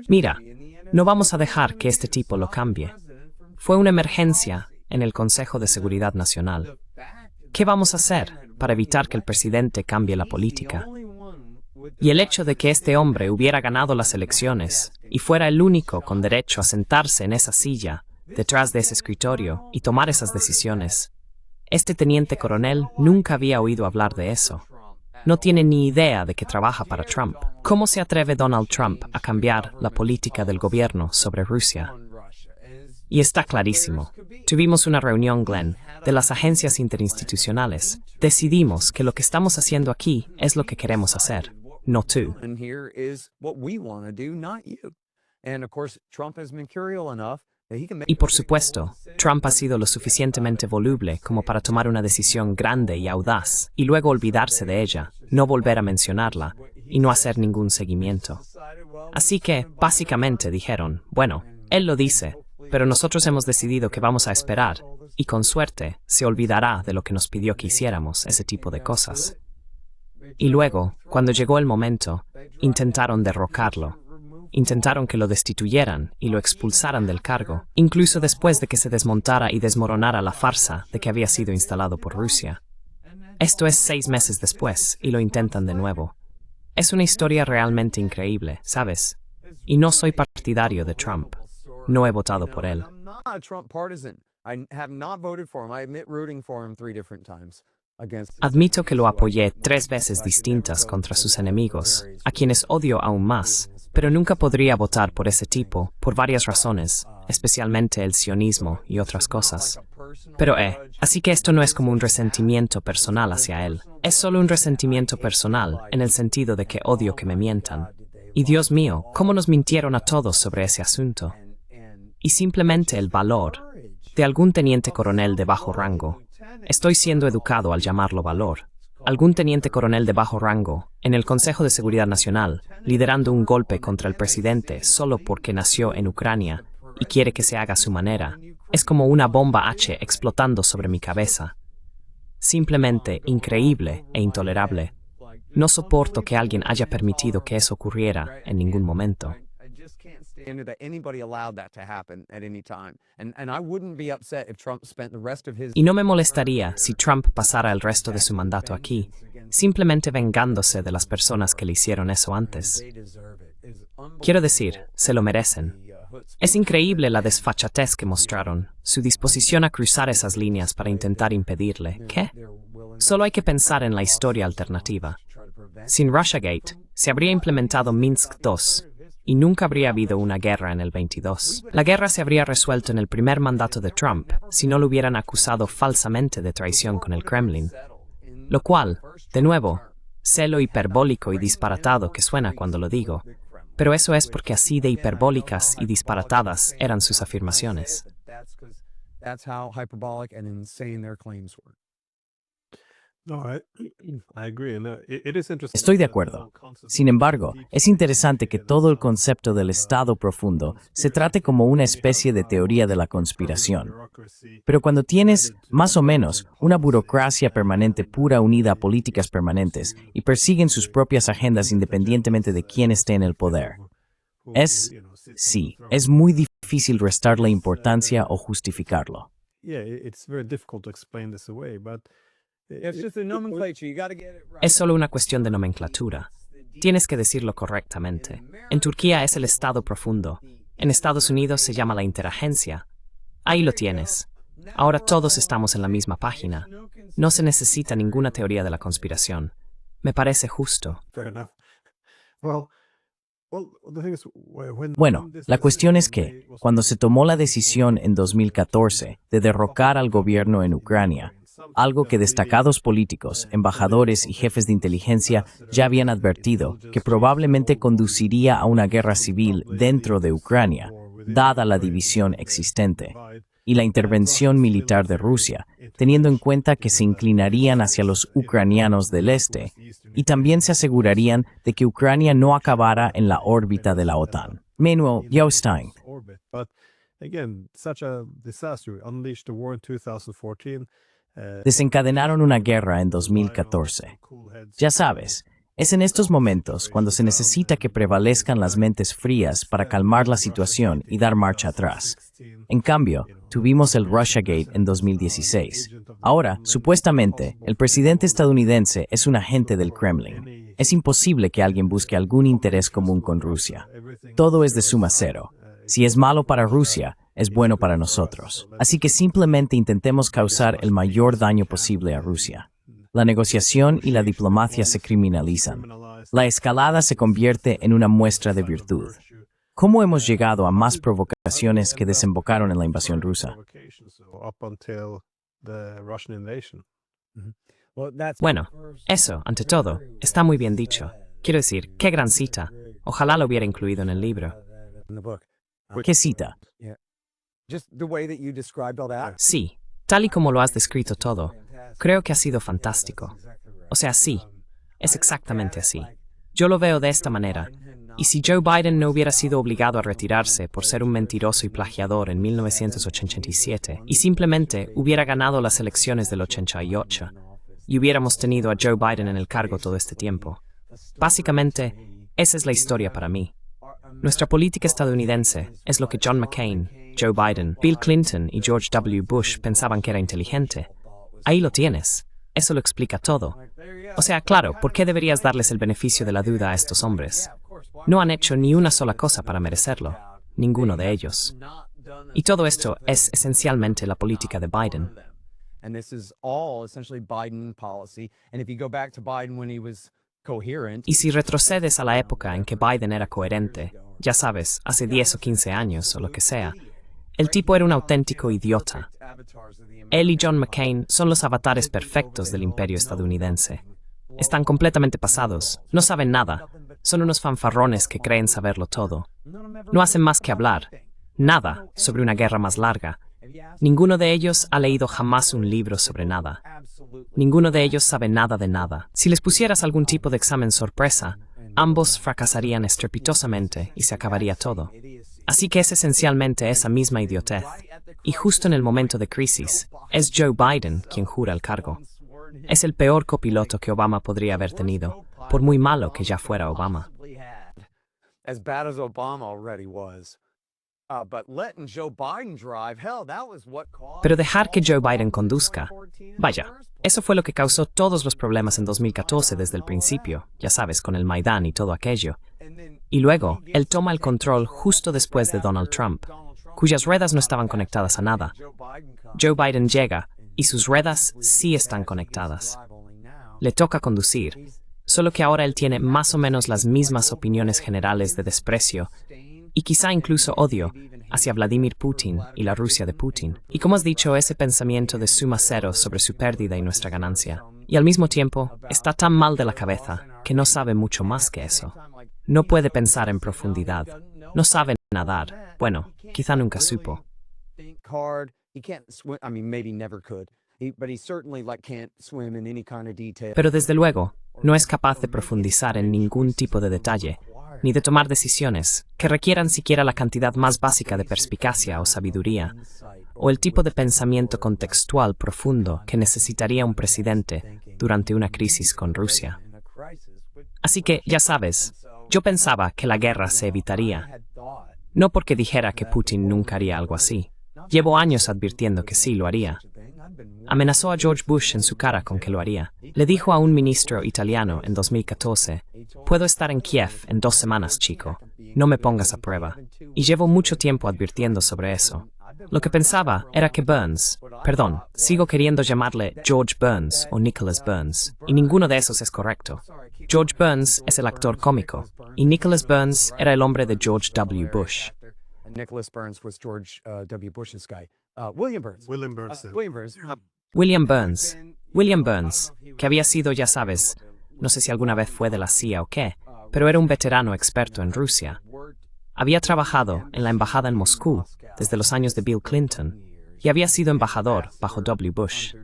Mira, no vamos a dejar que este tipo lo cambie. Fue una emergencia en el Consejo de Seguridad Nacional. ¿Qué vamos a hacer para evitar que el presidente cambie la política? Y el hecho de que este hombre hubiera ganado las elecciones y fuera el único con derecho a sentarse en esa silla, detrás de ese escritorio, y tomar esas decisiones, este teniente coronel nunca había oído hablar de eso. No tiene ni idea de que trabaja para Trump. ¿Cómo se atreve Donald Trump a cambiar la política del gobierno sobre Rusia? Y está clarísimo. Tuvimos una reunión, Glenn, de las agencias interinstitucionales. Decidimos que lo que estamos haciendo aquí es lo que queremos hacer, no tú. Y por supuesto, Trump ha sido lo suficientemente voluble como para tomar una decisión grande y audaz, y luego olvidarse de ella, no volver a mencionarla, y no hacer ningún seguimiento. Así que, básicamente dijeron, bueno, él lo dice, pero nosotros hemos decidido que vamos a esperar, y con suerte, se olvidará de lo que nos pidió que hiciéramos, ese tipo de cosas. Y luego, cuando llegó el momento, intentaron derrocarlo. Intentaron que lo destituyeran y lo expulsaran del cargo, incluso después de que se desmontara y desmoronara la farsa de que había sido instalado por Rusia. Esto es 6 meses después, y lo intentan de nuevo. Es una historia realmente increíble, ¿sabes? Y no soy partidario de Trump. No he votado por él. Admito que lo apoyé 3 veces distintas contra sus enemigos, a quienes odio aún más, pero nunca podría votar por ese tipo, por varias razones, especialmente el sionismo y otras cosas. Pero así que esto no es como un resentimiento personal hacia él, es solo un resentimiento personal, en el sentido de que odio que me mientan. Y Dios mío, ¿cómo nos mintieron a todos sobre ese asunto? Y simplemente el valor de algún teniente coronel de bajo rango. Estoy siendo educado al llamarlo valor. Algún teniente coronel de bajo rango, en el Consejo de Seguridad Nacional, liderando un golpe contra el presidente solo porque nació en Ucrania y quiere que se haga a su manera, es como una bomba H explotando sobre mi cabeza. Simplemente increíble e intolerable. No soporto que alguien haya permitido que eso ocurriera en ningún momento. Y no me molestaría si Trump pasara el resto de su mandato aquí, simplemente vengándose de las personas que le hicieron eso antes. Quiero decir, se lo merecen. Es increíble la desfachatez que mostraron, su disposición a cruzar esas líneas para intentar impedirle. ¿Qué? Solo hay que pensar en la historia alternativa. Sin Russiagate, se habría implementado Minsk II, y nunca habría habido una guerra en el 22. La guerra se habría resuelto en el primer mandato de Trump si no lo hubieran acusado falsamente de traición con el Kremlin. Lo cual, de nuevo, sé lo hiperbólico y disparatado que suena cuando lo digo, pero eso es porque así de hiperbólicas y disparatadas eran sus afirmaciones. Estoy de acuerdo. Sin embargo, es interesante que todo el concepto del Estado profundo se trate como una especie de teoría de la conspiración. Pero cuando tienes, más o menos, una burocracia permanente pura unida a políticas permanentes y persiguen sus propias agendas independientemente de quién esté en el poder, es muy difícil restarle importancia o justificarlo. Es solo una cuestión de nomenclatura. Tienes que decirlo correctamente. En Turquía es el Estado profundo. En Estados Unidos se llama la interagencia. Ahí lo tienes. Ahora todos estamos en la misma página. No se necesita ninguna teoría de la conspiración. Me parece justo. Bueno, la cuestión es que, cuando se tomó la decisión en 2014 de derrocar al gobierno en Ucrania, algo que destacados políticos, embajadores y jefes de inteligencia ya habían advertido que probablemente conduciría a una guerra civil dentro de Ucrania, dada la división existente, y la intervención militar de Rusia, teniendo en cuenta que se inclinarían hacia los ucranianos del este, y también se asegurarían de que Ucrania no acabara en la órbita de la OTAN. Manuel Jostein. Desencadenaron una guerra en 2014. Ya sabes, es en estos momentos cuando se necesita que prevalezcan las mentes frías para calmar la situación y dar marcha atrás. En cambio, tuvimos el Russiagate en 2016. Ahora, supuestamente, el presidente estadounidense es un agente del Kremlin. Es imposible que alguien busque algún interés común con Rusia. Todo es de suma cero. Si es malo para Rusia, es bueno para nosotros. Así que simplemente intentemos causar el mayor daño posible a Rusia. La negociación y la diplomacia se criminalizan. La escalada se convierte en una muestra de virtud. ¿Cómo hemos llegado a más provocaciones que desembocaron en la invasión rusa? Bueno, eso, ante todo, está muy bien dicho. Quiero decir, qué gran cita. Ojalá lo hubiera incluido en el libro. ¿Qué cita? Sí, tal y como lo has descrito todo, creo que ha sido fantástico. O sea, sí, es exactamente así. Yo lo veo de esta manera. Y si Joe Biden no hubiera sido obligado a retirarse por ser un mentiroso y plagiador en 1987 y simplemente hubiera ganado las elecciones del 88 y hubiéramos tenido a Joe Biden en el cargo todo este tiempo. Básicamente, esa es la historia para mí. Nuestra política estadounidense es lo que John McCain, Joe Biden, Bill Clinton y George W. Bush pensaban que era inteligente. Ahí lo tienes. Eso lo explica todo. O sea, claro, ¿por qué deberías darles el beneficio de la duda a estos hombres? No han hecho ni una sola cosa para merecerlo. Ninguno de ellos. Y todo esto es esencialmente la política de Biden. Y si retrocedes a la época en que Biden era coherente, ya sabes, hace 10 o 15 años o lo que sea, el tipo era un auténtico idiota. Él y John McCain son los avatares perfectos del imperio estadounidense. Están completamente pasados, no saben nada, son unos fanfarrones que creen saberlo todo. No hacen más que hablar, nada sobre una guerra más larga. Ninguno de ellos ha leído jamás un libro sobre nada. Ninguno de ellos sabe nada de nada. Si les pusieras algún tipo de examen sorpresa, ambos fracasarían estrepitosamente y se acabaría todo. Así que es esencialmente esa misma idiotez. Y justo en el momento de crisis, es Joe Biden quien jura el cargo. Es el peor copiloto que Obama podría haber tenido, por muy malo que ya fuera Obama. Pero dejar que Joe Biden conduzca, vaya, eso fue lo que causó todos los problemas en 2014 desde el principio, ya sabes, con el Maidán y todo aquello. Y luego, él toma el control justo después de Donald Trump, cuyas ruedas no estaban conectadas a nada. Joe Biden llega, y sus ruedas sí están conectadas. Le toca conducir, solo que ahora él tiene más o menos las mismas opiniones generales de desprecio, y quizá incluso odio, hacia Vladimir Putin y la Rusia de Putin. Y como has dicho, ese pensamiento de suma cero sobre su pérdida y nuestra ganancia. Y al mismo tiempo, está tan mal de la cabeza que no sabe mucho más que eso. No puede pensar en profundidad. No sabe nadar. Bueno, quizá nunca supo. But he certainly like can't swim in any kind of detail. Pero desde luego, no es capaz de profundizar en ningún tipo de detalle, ni de tomar decisiones que requieran siquiera la cantidad más básica de perspicacia o sabiduría, o el tipo de pensamiento contextual profundo que necesitaría un presidente durante una crisis con Rusia. Así que, ya sabes, yo pensaba que la guerra se evitaría. No porque dijera que Putin nunca haría algo así. Llevo años advirtiendo que sí lo haría. Amenazó a George Bush en su cara con que lo haría. Le dijo a un ministro italiano en 2014, «Puedo estar en Kiev en 2 semanas, chico. No me pongas a prueba». Y llevo mucho tiempo advirtiendo sobre eso. Lo que pensaba era que sigo queriendo llamarle George Burns o Nicholas Burns, y ninguno de esos es correcto. George Burns es el actor cómico, y Nicholas Burns era el hombre de George W. Bush. Nicholas Burns was George W. Bush's guy. William Burns. William Burns. William Burns, que había sido, ya sabes, no sé si alguna vez fue de la CIA o qué, pero era un veterano experto en Rusia. Había trabajado en la embajada en Moscú desde los años de Bill Clinton y había sido embajador bajo W. Bush.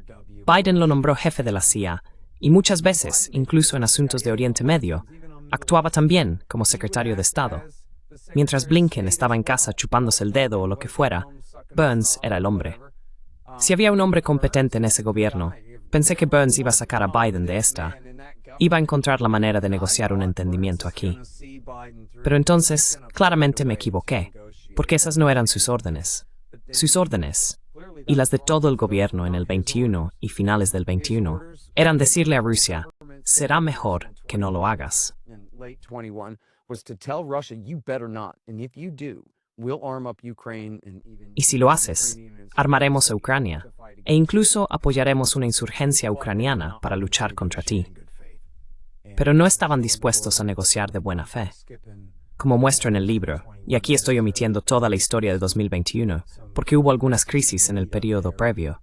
Biden lo nombró jefe de la CIA y muchas veces, incluso en asuntos de Oriente Medio, actuaba también como secretario de Estado. Mientras Blinken estaba en casa chupándose el dedo o lo que fuera, Burns era el hombre. Si había un hombre competente en ese gobierno, pensé que Burns iba a sacar a Biden de esta. Iba a encontrar la manera de negociar un entendimiento aquí. Pero entonces, claramente me equivoqué, porque esas no eran sus órdenes. Sus órdenes, y las de todo el gobierno en el 21 y finales del 21, eran decirle a Rusia, será mejor que no lo hagas. Y si lo haces, armaremos a Ucrania, e incluso apoyaremos una insurgencia ucraniana para luchar contra ti. Pero no estaban dispuestos a negociar de buena fe. Como muestro en el libro, y aquí estoy omitiendo toda la historia de 2021, porque hubo algunas crisis en el periodo previo,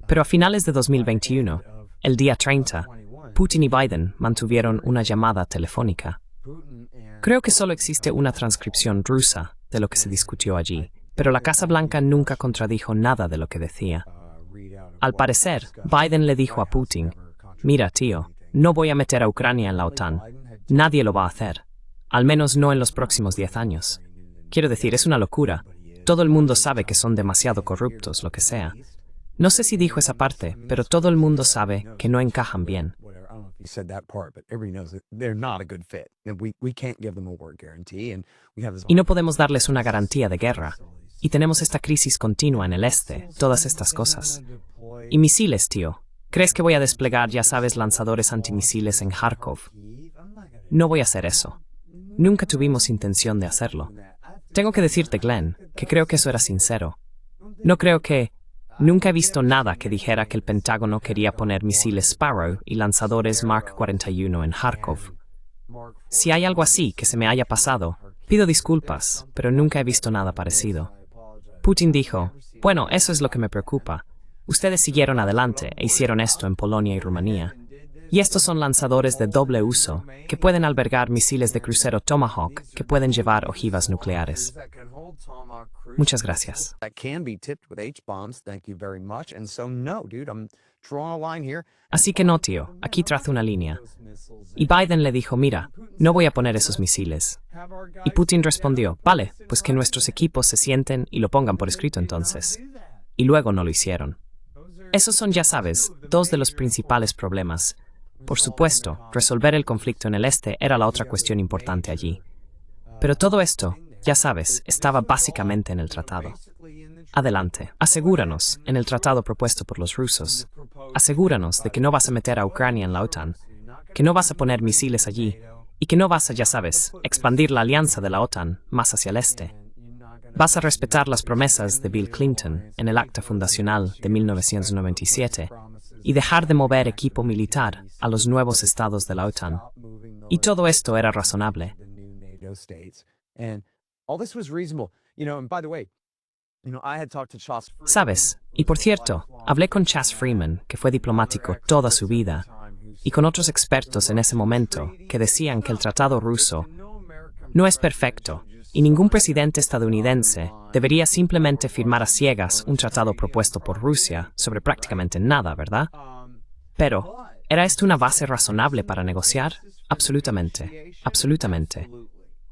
pero a finales de 2021, el día 30, Putin y Biden mantuvieron una llamada telefónica. Creo que solo existe una transcripción rusa de lo que se discutió allí, pero la Casa Blanca nunca contradijo nada de lo que decía. Al parecer, Biden le dijo a Putin, «Mira, tío, no voy a meter a Ucrania en la OTAN. Nadie lo va a hacer. Al menos no en los próximos 10 años. Quiero decir, es una locura. Todo el mundo sabe que son demasiado corruptos, lo que sea. No sé si dijo esa parte, pero todo el mundo sabe que no encajan bien. Y no podemos darles una garantía de guerra. Y tenemos esta crisis continua en el este, todas estas cosas. Y misiles, tío. ¿Crees que voy a desplegar, ya sabes, lanzadores antimisiles en Kharkov? No voy a hacer eso. Nunca tuvimos intención de hacerlo. Tengo que decirte, Glenn, que creo que eso era sincero. No creo que... Nunca he visto nada que dijera que el Pentágono quería poner misiles Sparrow y lanzadores Mark 41 en Kharkov. Si hay algo así que se me haya pasado, pido disculpas, pero nunca he visto nada parecido. Putin dijo, bueno, eso es lo que me preocupa. Ustedes siguieron adelante e hicieron esto en Polonia y Rumanía. Y estos son lanzadores de doble uso, que pueden albergar misiles de crucero Tomahawk que pueden llevar ojivas nucleares. Muchas gracias. Así que no, tío, aquí trazo una línea. Y Biden le dijo, mira, no voy a poner esos misiles. Y Putin respondió, vale, pues que nuestros equipos se sienten y lo pongan por escrito entonces. Y luego no lo hicieron. Esos son, ya sabes, 2 de los principales problemas. Por supuesto, resolver el conflicto en el este era la otra cuestión importante allí. Pero todo esto, ya sabes, estaba básicamente en el tratado. Adelante, asegúranos, en el tratado propuesto por los rusos, asegúranos de que no vas a meter a Ucrania en la OTAN, que no vas a poner misiles allí, y que no vas a, ya sabes, expandir la alianza de la OTAN más hacia el este. Vas a respetar las promesas de Bill Clinton en el acta fundacional de 1997 y dejar de mover equipo militar a los nuevos estados de la OTAN. Y todo esto era razonable. ¿Sabes? Y por cierto, hablé con Chas Freeman, que fue diplomático toda su vida, y con otros expertos en ese momento que decían que el tratado ruso no es perfecto, y ningún presidente estadounidense debería simplemente firmar a ciegas un tratado propuesto por Rusia sobre prácticamente nada, ¿verdad? Pero, ¿era esto una base razonable para negociar? Absolutamente, absolutamente.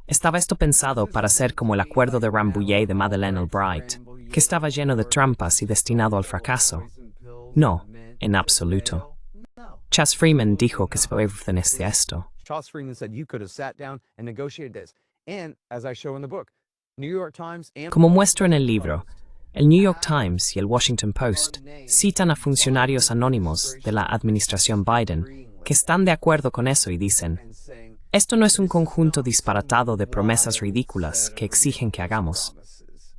¿Estaba esto pensado para ser como el acuerdo de Rambouillet de Madeleine Albright, que estaba lleno de trampas y destinado al fracaso? No, en absoluto. Chas Freeman dijo que se pertenecía a esto. Charles Freeman said you could have sat down and negotiated this. And as I show in the book, New York Times and Como muestro en el libro, el New York Times y el Washington Post citan a funcionarios anónimos de la administración Biden que están de acuerdo con eso y dicen, esto no es un conjunto disparatado de promesas ridículas que exigen que hagamos.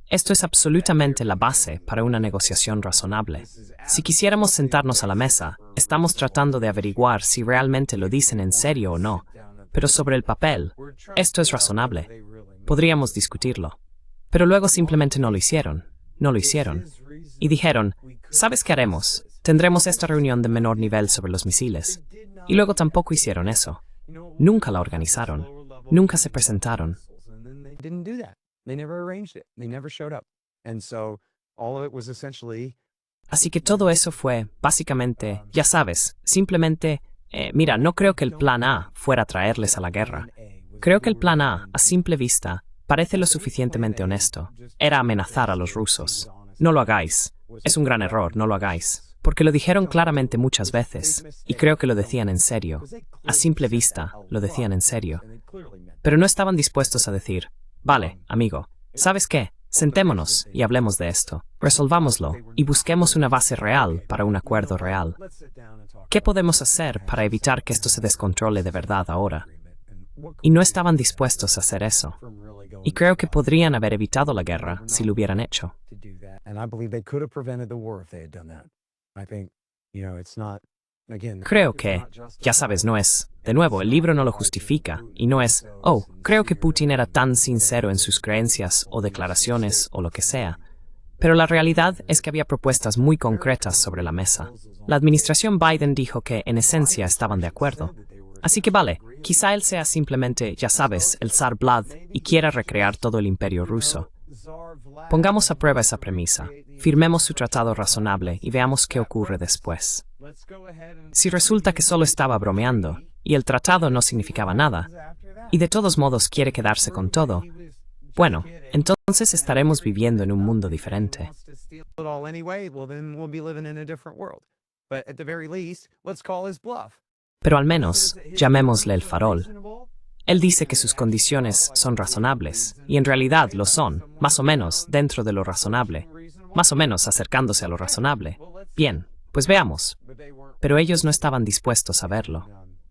Esto es absolutamente la base para una negociación razonable. Si quisiéramos sentarnos a la mesa, estamos tratando de averiguar si realmente lo dicen en serio o no, pero sobre el papel, esto es razonable. Podríamos discutirlo. Pero luego simplemente no lo hicieron. No lo hicieron. Y dijeron, ¿sabes qué haremos? Tendremos esta reunión de menor nivel sobre los misiles. Y luego tampoco hicieron eso. Nunca la organizaron. Nunca se presentaron. didn't do that. They never arranged it. They never showed up. And so all of it was essentially Así que todo eso fue, básicamente, ya sabes, simplemente, mira, no creo que el plan A fuera traerles a la guerra. Creo que el plan A, a simple vista, parece lo suficientemente honesto. Era amenazar a los rusos. No lo hagáis. Es un gran error, no lo hagáis. Porque lo dijeron claramente muchas veces, y creo que lo decían en serio. A simple vista, lo decían en serio. Pero no estaban dispuestos a decir, vale, amigo, ¿sabes qué? Sentémonos y hablemos de esto. Resolvámoslo y busquemos una base real para un acuerdo real. ¿Qué podemos hacer para evitar que esto se descontrole de verdad ahora? Y no estaban dispuestos a hacer eso. Y creo que podrían haber evitado la guerra si lo hubieran hecho. Creo que, ya sabes, no es, de nuevo, el libro no lo justifica, y no es, oh, creo que Putin era tan sincero en sus creencias o declaraciones o lo que sea. Pero la realidad es que había propuestas muy concretas sobre la mesa. La administración Biden dijo que, en esencia, estaban de acuerdo. Así que vale, quizá él sea simplemente, ya sabes, el zar Vlad y quiera recrear todo el imperio ruso. Pongamos a prueba esa premisa, firmemos su tratado razonable y veamos qué ocurre después. Si resulta que solo estaba bromeando, y el tratado no significaba nada, y de todos modos quiere quedarse con todo, bueno, entonces estaremos viviendo en un mundo diferente. Pero al menos, llamémosle el farol. Él dice que sus condiciones son razonables, y en realidad lo son, más o menos dentro de lo razonable, más o menos acercándose a lo razonable. Bien, pues veamos. Pero ellos no estaban dispuestos a verlo.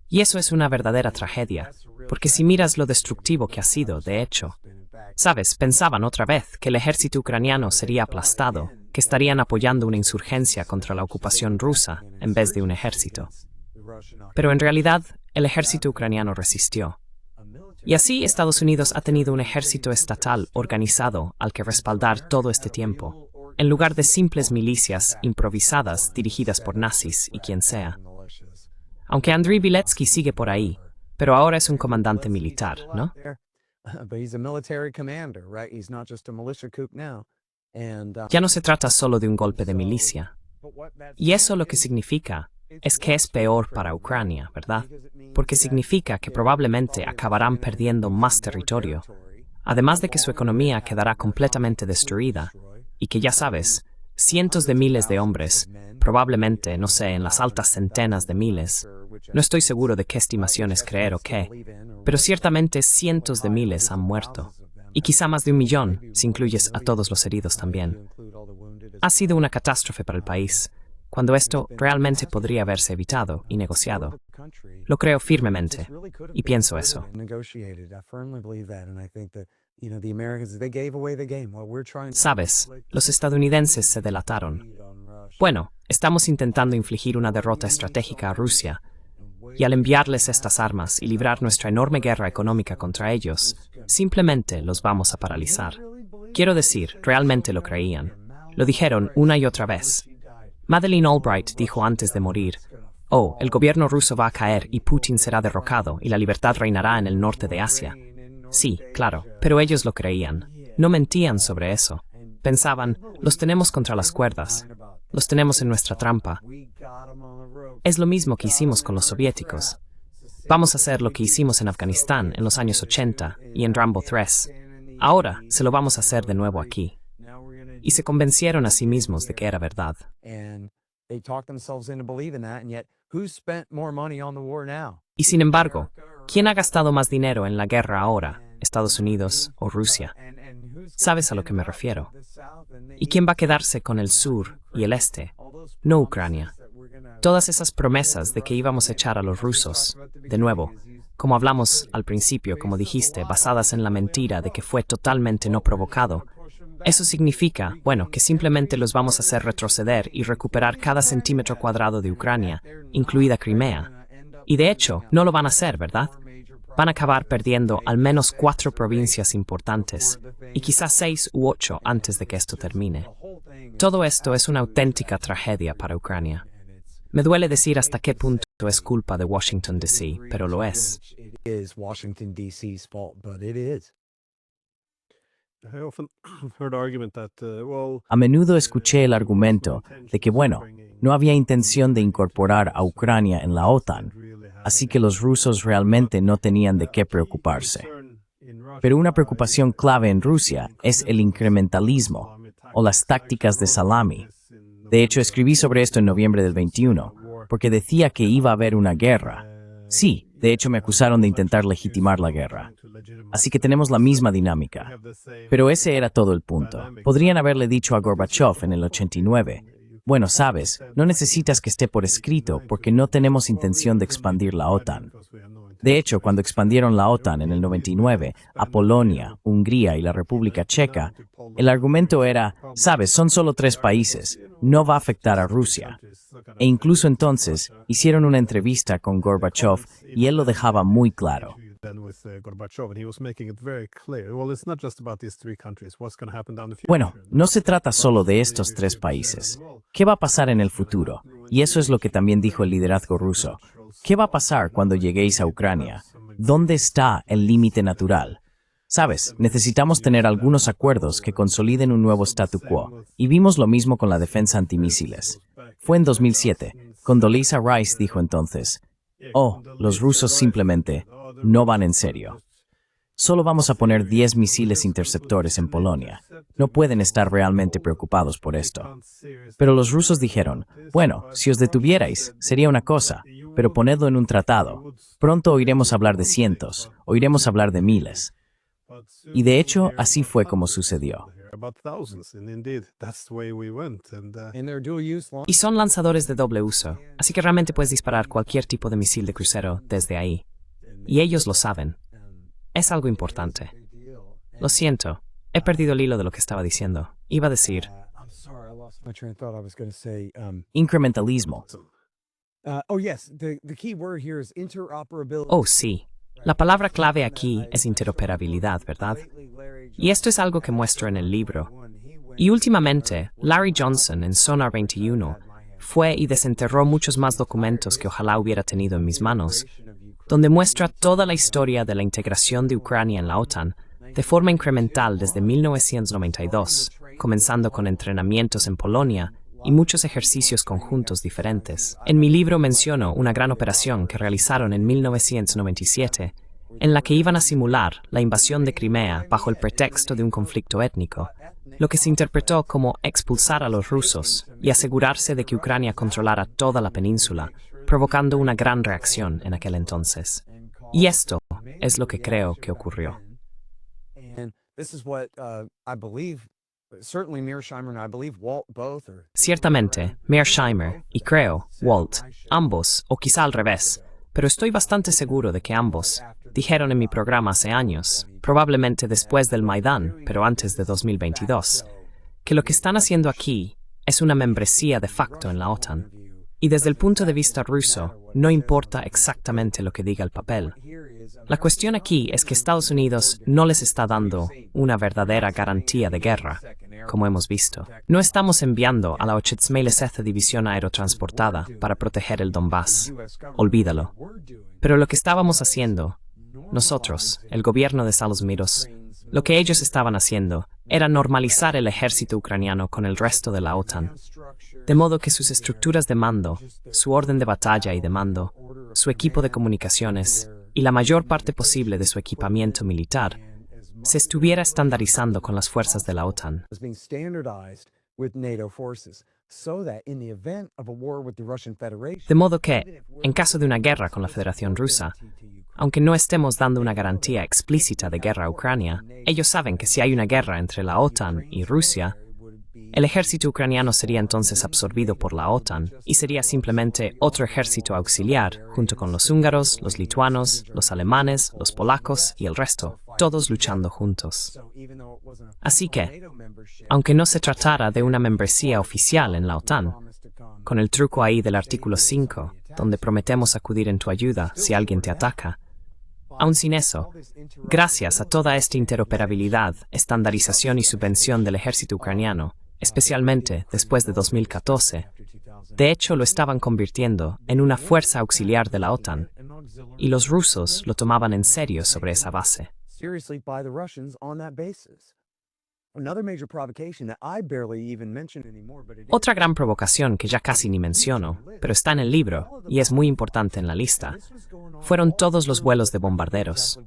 Y eso es una verdadera tragedia, porque si miras lo destructivo que ha sido, de hecho, sabes, pensaban otra vez que el ejército ucraniano sería aplastado, que estarían apoyando una insurgencia contra la ocupación rusa en vez de un ejército. Pero en realidad, el ejército ucraniano resistió. Y así Estados Unidos ha tenido un ejército estatal organizado al que respaldar todo este tiempo, en lugar de simples milicias improvisadas dirigidas por nazis y quien sea. Aunque Andriy Bielecki sigue por ahí, pero ahora es un comandante militar, ¿no? Ya no se trata solo de un golpe de milicia. Y eso lo que significa es que es peor para Ucrania, ¿verdad? Porque significa que probablemente acabarán perdiendo más territorio, además de que su economía quedará completamente destruida, y que ya sabes, cientos de miles de hombres, probablemente, no sé, en las altas centenas de miles, no estoy seguro de qué estimaciones creer o qué, pero ciertamente cientos de miles han muerto, y quizá más de 1 millón, si incluyes a todos los heridos también. Ha sido una catástrofe para el país, cuando esto realmente podría haberse evitado y negociado. Lo creo firmemente, y pienso eso. Sabes, los estadounidenses se delataron. Bueno, estamos intentando infligir una derrota estratégica a Rusia, y al enviarles estas armas y librar nuestra enorme guerra económica contra ellos, simplemente los vamos a paralizar. Quiero decir, realmente lo creían. Lo dijeron una y otra vez. Madeleine Albright dijo antes de morir, oh, el gobierno ruso va a caer y Putin será derrocado y la libertad reinará en el norte de Asia. Sí, claro, pero ellos lo creían. No mentían sobre eso. Pensaban, los tenemos contra las cuerdas. Los tenemos en nuestra trampa. Es lo mismo que hicimos con los soviéticos. Vamos a hacer lo que hicimos en Afganistán en los años 80 y en Rambo 3. Ahora se lo vamos a hacer de nuevo aquí. Y se convencieron a sí mismos de que era verdad. Y sin embargo, ¿quién ha gastado más dinero en la guerra ahora? ¿Estados Unidos o Rusia? ¿Sabes a lo que me refiero? ¿Y quién va a quedarse con el sur y el este? No Ucrania. Todas esas promesas de que íbamos a echar a los rusos, de nuevo, como hablamos al principio, como dijiste, basadas en la mentira de que fue totalmente no provocado, eso significa, bueno, que simplemente los vamos a hacer retroceder y recuperar cada centímetro cuadrado de Ucrania, incluida Crimea. Y de hecho, no lo van a hacer, ¿verdad? Van a acabar perdiendo al menos 4 provincias importantes, y quizás 6 u 8 antes de que esto termine. Todo esto es una auténtica tragedia para Ucrania. Me duele decir hasta qué punto es culpa de Washington, D.C., pero lo es. A menudo escuché el argumento de que, bueno, no había intención de incorporar a Ucrania en la OTAN, así que los rusos realmente no tenían de qué preocuparse. Pero una preocupación clave en Rusia es el incrementalismo o las tácticas de salami. De hecho, escribí sobre esto en noviembre del 21, porque decía que iba a haber una guerra. Sí, de hecho me acusaron de intentar legitimar la guerra. Así que tenemos la misma dinámica. Pero ese era todo el punto. Podrían haberle dicho a Gorbachev en el 89, bueno, sabes, no necesitas que esté por escrito porque no tenemos intención de expandir la OTAN. De hecho, cuando expandieron la OTAN en el 99 a Polonia, Hungría y la República Checa, el argumento era, sabes, son solo 3 países, no va a afectar a Rusia. E incluso entonces, hicieron una entrevista con Gorbachev y él lo dejaba muy claro. Bueno, no se trata solo de estos 3 países. ¿Qué va a pasar en el futuro? Y eso es lo que también dijo el liderazgo ruso. ¿Qué va a pasar cuando lleguéis a Ucrania? ¿Dónde está el límite natural? Sabes, necesitamos tener algunos acuerdos que consoliden un nuevo statu quo, y vimos lo mismo con la defensa antimisiles. Fue en 2007. Condoleezza Rice dijo entonces, oh, los rusos simplemente no van en serio. Solo vamos a poner 10 misiles interceptores en Polonia. No pueden estar realmente preocupados por esto. Pero los rusos dijeron, bueno, si os detuvierais, sería una cosa, pero ponedlo en un tratado. Pronto oiremos hablar de cientos, oiremos hablar de miles. Y de hecho, así fue como sucedió. Y son lanzadores de doble uso, así que realmente puedes disparar cualquier tipo de misil de crucero desde ahí. Y ellos lo saben. Es algo importante. Lo siento, he perdido el hilo de lo que estaba diciendo. Iba a decir... Incrementalismo. Oh, sí. La palabra clave aquí es interoperabilidad, ¿verdad? Y esto es algo que muestro en el libro. Y últimamente, Larry Johnson en Sonar 21 fue y desenterró muchos más documentos que ojalá hubiera tenido en mis manos, donde muestra toda la historia de la integración de Ucrania en la OTAN de forma incremental desde 1992, comenzando con entrenamientos en Polonia y muchos ejercicios conjuntos diferentes. En mi libro menciono una gran operación que realizaron en 1997, en la que iban a simular la invasión de Crimea bajo el pretexto de un conflicto étnico, lo que se interpretó como expulsar a los rusos y asegurarse de que Ucrania controlara toda la península, provocando una gran reacción en aquel entonces. Y esto es lo que creo que ocurrió. Ciertamente, Mearsheimer y creo, Walt, ambos, o quizá al revés, pero estoy bastante seguro de que ambos, dijeron en mi programa hace años, probablemente después del Maidán, pero antes de 2022, que lo que están haciendo aquí es una membresía de facto en la OTAN. Y desde el punto de vista ruso, no importa exactamente lo que diga el papel. La cuestión aquí es que Estados Unidos no les está dando una verdadera garantía de guerra, como hemos visto. No estamos enviando a la 87ª División Aerotransportada para proteger el Donbass. Olvídalo. Pero lo que estábamos haciendo nosotros, el gobierno de Estados Unidos, lo que ellos estaban haciendo era normalizar el ejército ucraniano con el resto de la OTAN, de modo que sus estructuras de mando, su orden de batalla y de mando, su equipo de comunicaciones y la mayor parte posible de su equipamiento militar se estuviera estandarizando con las fuerzas de la OTAN. De modo que, en caso de una guerra con la Federación Rusa, aunque no estemos dando una garantía explícita de guerra a Ucrania, ellos saben que si hay una guerra entre la OTAN y Rusia, el ejército ucraniano sería entonces absorbido por la OTAN y sería simplemente otro ejército auxiliar, junto con los húngaros, los lituanos, los alemanes, los polacos y el resto, todos luchando juntos. Así que, aunque no se tratara de una membresía oficial en la OTAN, con el truco ahí del artículo 5, donde prometemos acudir en tu ayuda si alguien te ataca, aún sin eso, gracias a toda esta interoperabilidad, estandarización y subvención del ejército ucraniano, especialmente después de 2014, de hecho lo estaban convirtiendo en una fuerza auxiliar de la OTAN, y los rusos lo tomaban en serio sobre esa base. Otra gran provocación que ya casi ni menciono, pero está en el libro y es muy importante en la lista, fueron todos los vuelos de bombarderos.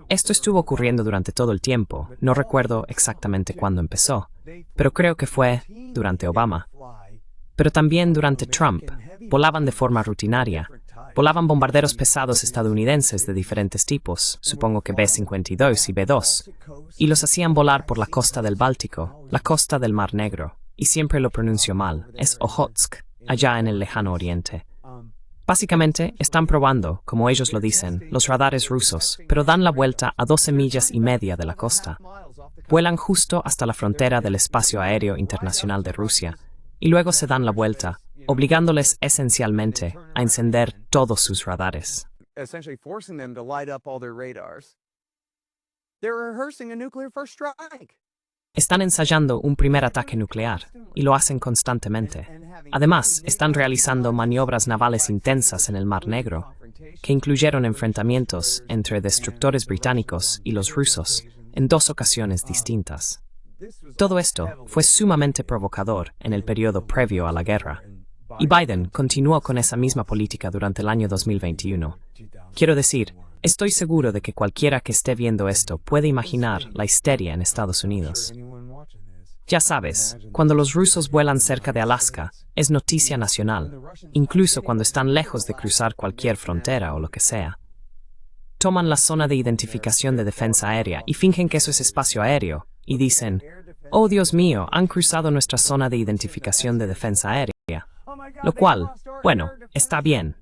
Esto estuvo ocurriendo durante todo el tiempo, no recuerdo exactamente cuándo empezó, pero creo que fue durante Obama. Pero también durante Trump, volaban de forma rutinaria. Volaban bombarderos pesados estadounidenses de diferentes tipos, supongo que B-52 y B-2, y los hacían volar por la costa del Báltico, la costa del Mar Negro, y siempre lo pronuncio mal, es Ojotsk, allá en el lejano oriente. Básicamente, están probando, como ellos lo dicen, los radares rusos, pero dan la vuelta a 12 millas y media de la costa. Vuelan justo hasta la frontera del espacio aéreo internacional de Rusia, y luego se dan la vuelta, obligándoles esencialmente a encender todos sus radares. Están ensayando un primer ataque nuclear, y lo hacen constantemente. Además, están realizando maniobras navales intensas en el Mar Negro, que incluyeron enfrentamientos entre destructores británicos y los rusos en 2 ocasiones distintas. Todo esto fue sumamente provocador en el periodo previo a la guerra, y Biden continuó con esa misma política durante el año 2021. Quiero decir, estoy seguro de que cualquiera que esté viendo esto puede imaginar la histeria en Estados Unidos. Ya sabes, cuando los rusos vuelan cerca de Alaska, es noticia nacional, incluso cuando están lejos de cruzar cualquier frontera o lo que sea. Toman la zona de identificación de defensa aérea y fingen que eso es espacio aéreo, y dicen, «Oh, Dios mío, han cruzado nuestra zona de identificación de defensa aérea». Lo cual, bueno, está bien.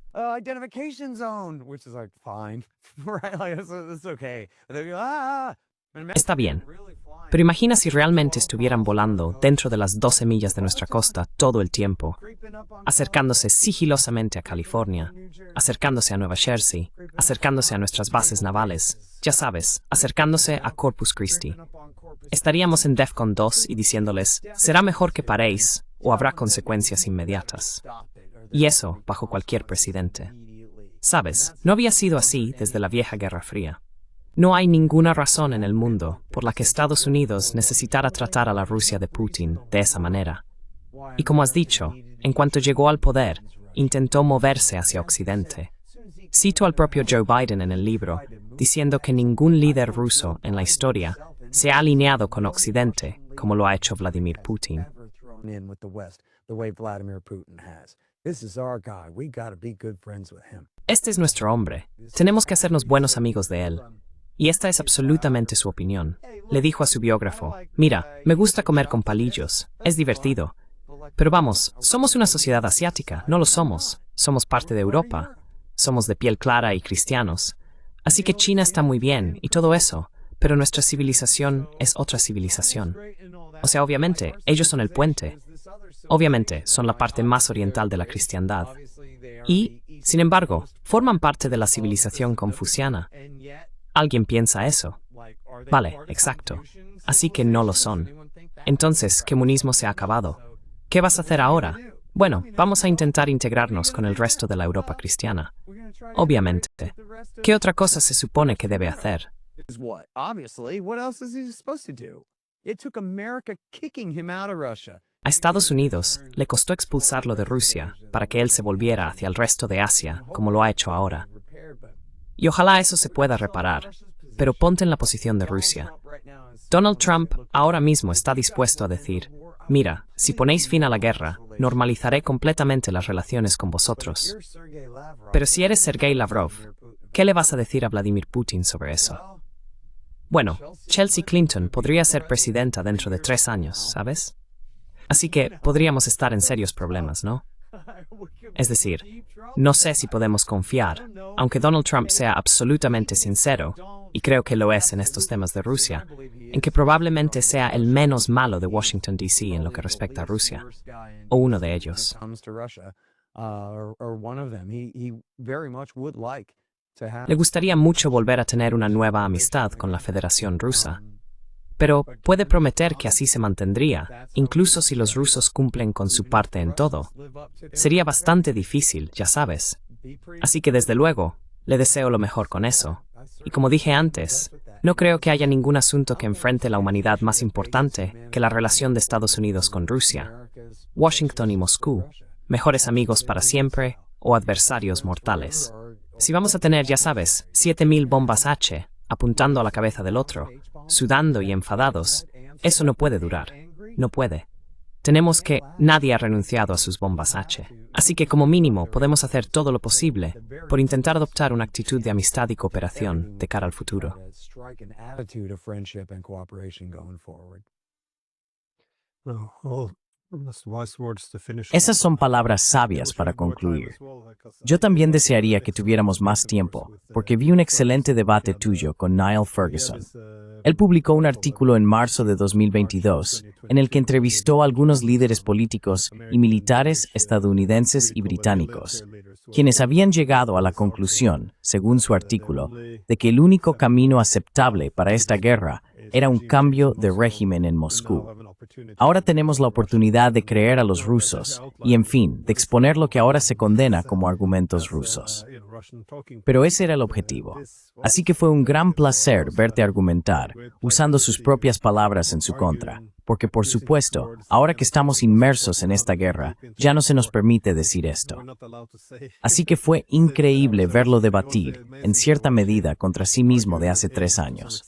Está bien. Pero imagina si realmente estuvieran volando dentro de las 12 millas de nuestra costa todo el tiempo, acercándose sigilosamente a California, acercándose a Nueva Jersey, acercándose a nuestras bases navales, ya sabes, acercándose a Corpus Christi. Estaríamos en DEFCON 2 y diciéndoles, será mejor que paréis o habrá consecuencias inmediatas. Y eso bajo cualquier presidente. Sabes, no había sido así desde la vieja Guerra Fría. No hay ninguna razón en el mundo por la que Estados Unidos necesitara tratar a la Rusia de Putin de esa manera. Y como has dicho, en cuanto llegó al poder, intentó moverse hacia Occidente. Cito al propio Joe Biden en el libro, diciendo que ningún líder ruso en la historia se ha alineado con Occidente como lo ha hecho Vladimir Putin. Este es nuestro hombre. Tenemos que hacernos buenos amigos de él. Y esta es absolutamente su opinión. Le dijo a su biógrafo, mira, me gusta comer con palillos, es divertido. Pero vamos, somos una sociedad asiática, no lo somos. Somos parte de Europa. Somos de piel clara y cristianos. Así que China está muy bien y todo eso, pero nuestra civilización es otra civilización. O sea, obviamente, ellos son el puente. Obviamente, son la parte más oriental de la cristiandad. Y, sin embargo, forman parte de la civilización confuciana. ¿Alguien piensa eso? Vale, exacto. Así que no lo son. Entonces, ¿qué comunismo se ha acabado? ¿Qué vas a hacer ahora? Bueno, vamos a intentar integrarnos con el resto de la Europa cristiana. Obviamente. ¿Qué otra cosa se supone que debe hacer? Is what? Obviously, what else is he supposed to do? It took America kicking him out of Russia. A Estados Unidos le costó expulsarlo de Rusia para que él se volviera hacia el resto de Asia, como lo ha hecho ahora. Y ojalá eso se pueda reparar, pero ponte en la posición de Rusia. Donald Trump ahora mismo está dispuesto a decir, mira, si ponéis fin a la guerra, normalizaré completamente las relaciones con vosotros. Pero si eres Sergei Lavrov, ¿qué le vas a decir a Vladimir Putin sobre eso? Bueno, Chelsea Clinton podría ser presidenta dentro de 3 años, ¿sabes? Así que podríamos estar en serios problemas, ¿no? Es decir, no sé si podemos confiar, aunque Donald Trump sea absolutamente sincero, y creo que lo es en estos temas de Rusia, en que probablemente sea el menos malo de Washington, D.C. en lo que respecta a Rusia, o uno de ellos. Le gustaría mucho volver a tener una nueva amistad con la Federación Rusa, pero puede prometer que así se mantendría, incluso si los rusos cumplen con su parte en todo. Sería bastante difícil, ya sabes. Así que desde luego, le deseo lo mejor con eso. Y como dije antes, no creo que haya ningún asunto que enfrente la humanidad más importante que la relación de Estados Unidos con Rusia. Washington y Moscú, mejores amigos para siempre o adversarios mortales. Si vamos a tener, ya sabes, 7000 bombas H apuntando a la cabeza del otro, sudando y enfadados, eso no puede durar. No puede. Tenemos que... Nadie ha renunciado a sus bombas H. Así que como mínimo podemos hacer todo lo posible por intentar adoptar una actitud de amistad y cooperación de cara al futuro. Esas son palabras sabias para concluir. Yo también desearía que tuviéramos más tiempo, porque vi un excelente debate tuyo con Niall Ferguson. Él publicó un artículo en marzo de 2022 en el que entrevistó a algunos líderes políticos y militares estadounidenses y británicos, quienes habían llegado a la conclusión, según su artículo, de que el único camino aceptable para esta guerra era un cambio de régimen en Moscú. Ahora tenemos la oportunidad de creer a los rusos y, en fin, de exponer lo que ahora se condena como argumentos rusos. Pero ese era el objetivo. Así que fue un gran placer verte argumentar, usando sus propias palabras en su contra. Porque, por supuesto, ahora que estamos inmersos en esta guerra, ya no se nos permite decir esto. Así que fue increíble verlo debatir, en cierta medida, contra sí mismo de hace 3 años.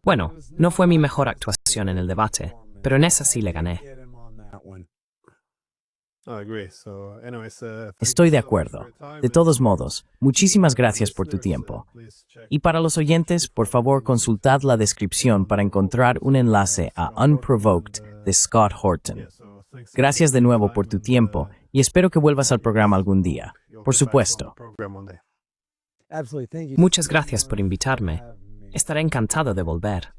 Bueno, no fue mi mejor actuación en el debate, pero en esa sí le gané. Estoy de acuerdo. De todos modos, muchísimas gracias por tu tiempo. Y para los oyentes, por favor, consultad la descripción para encontrar un enlace a Unprovoked de Scott Horton. Gracias de nuevo por tu tiempo y espero que vuelvas al programa algún día. Por supuesto. Muchas gracias por invitarme. Estaré encantado de volver.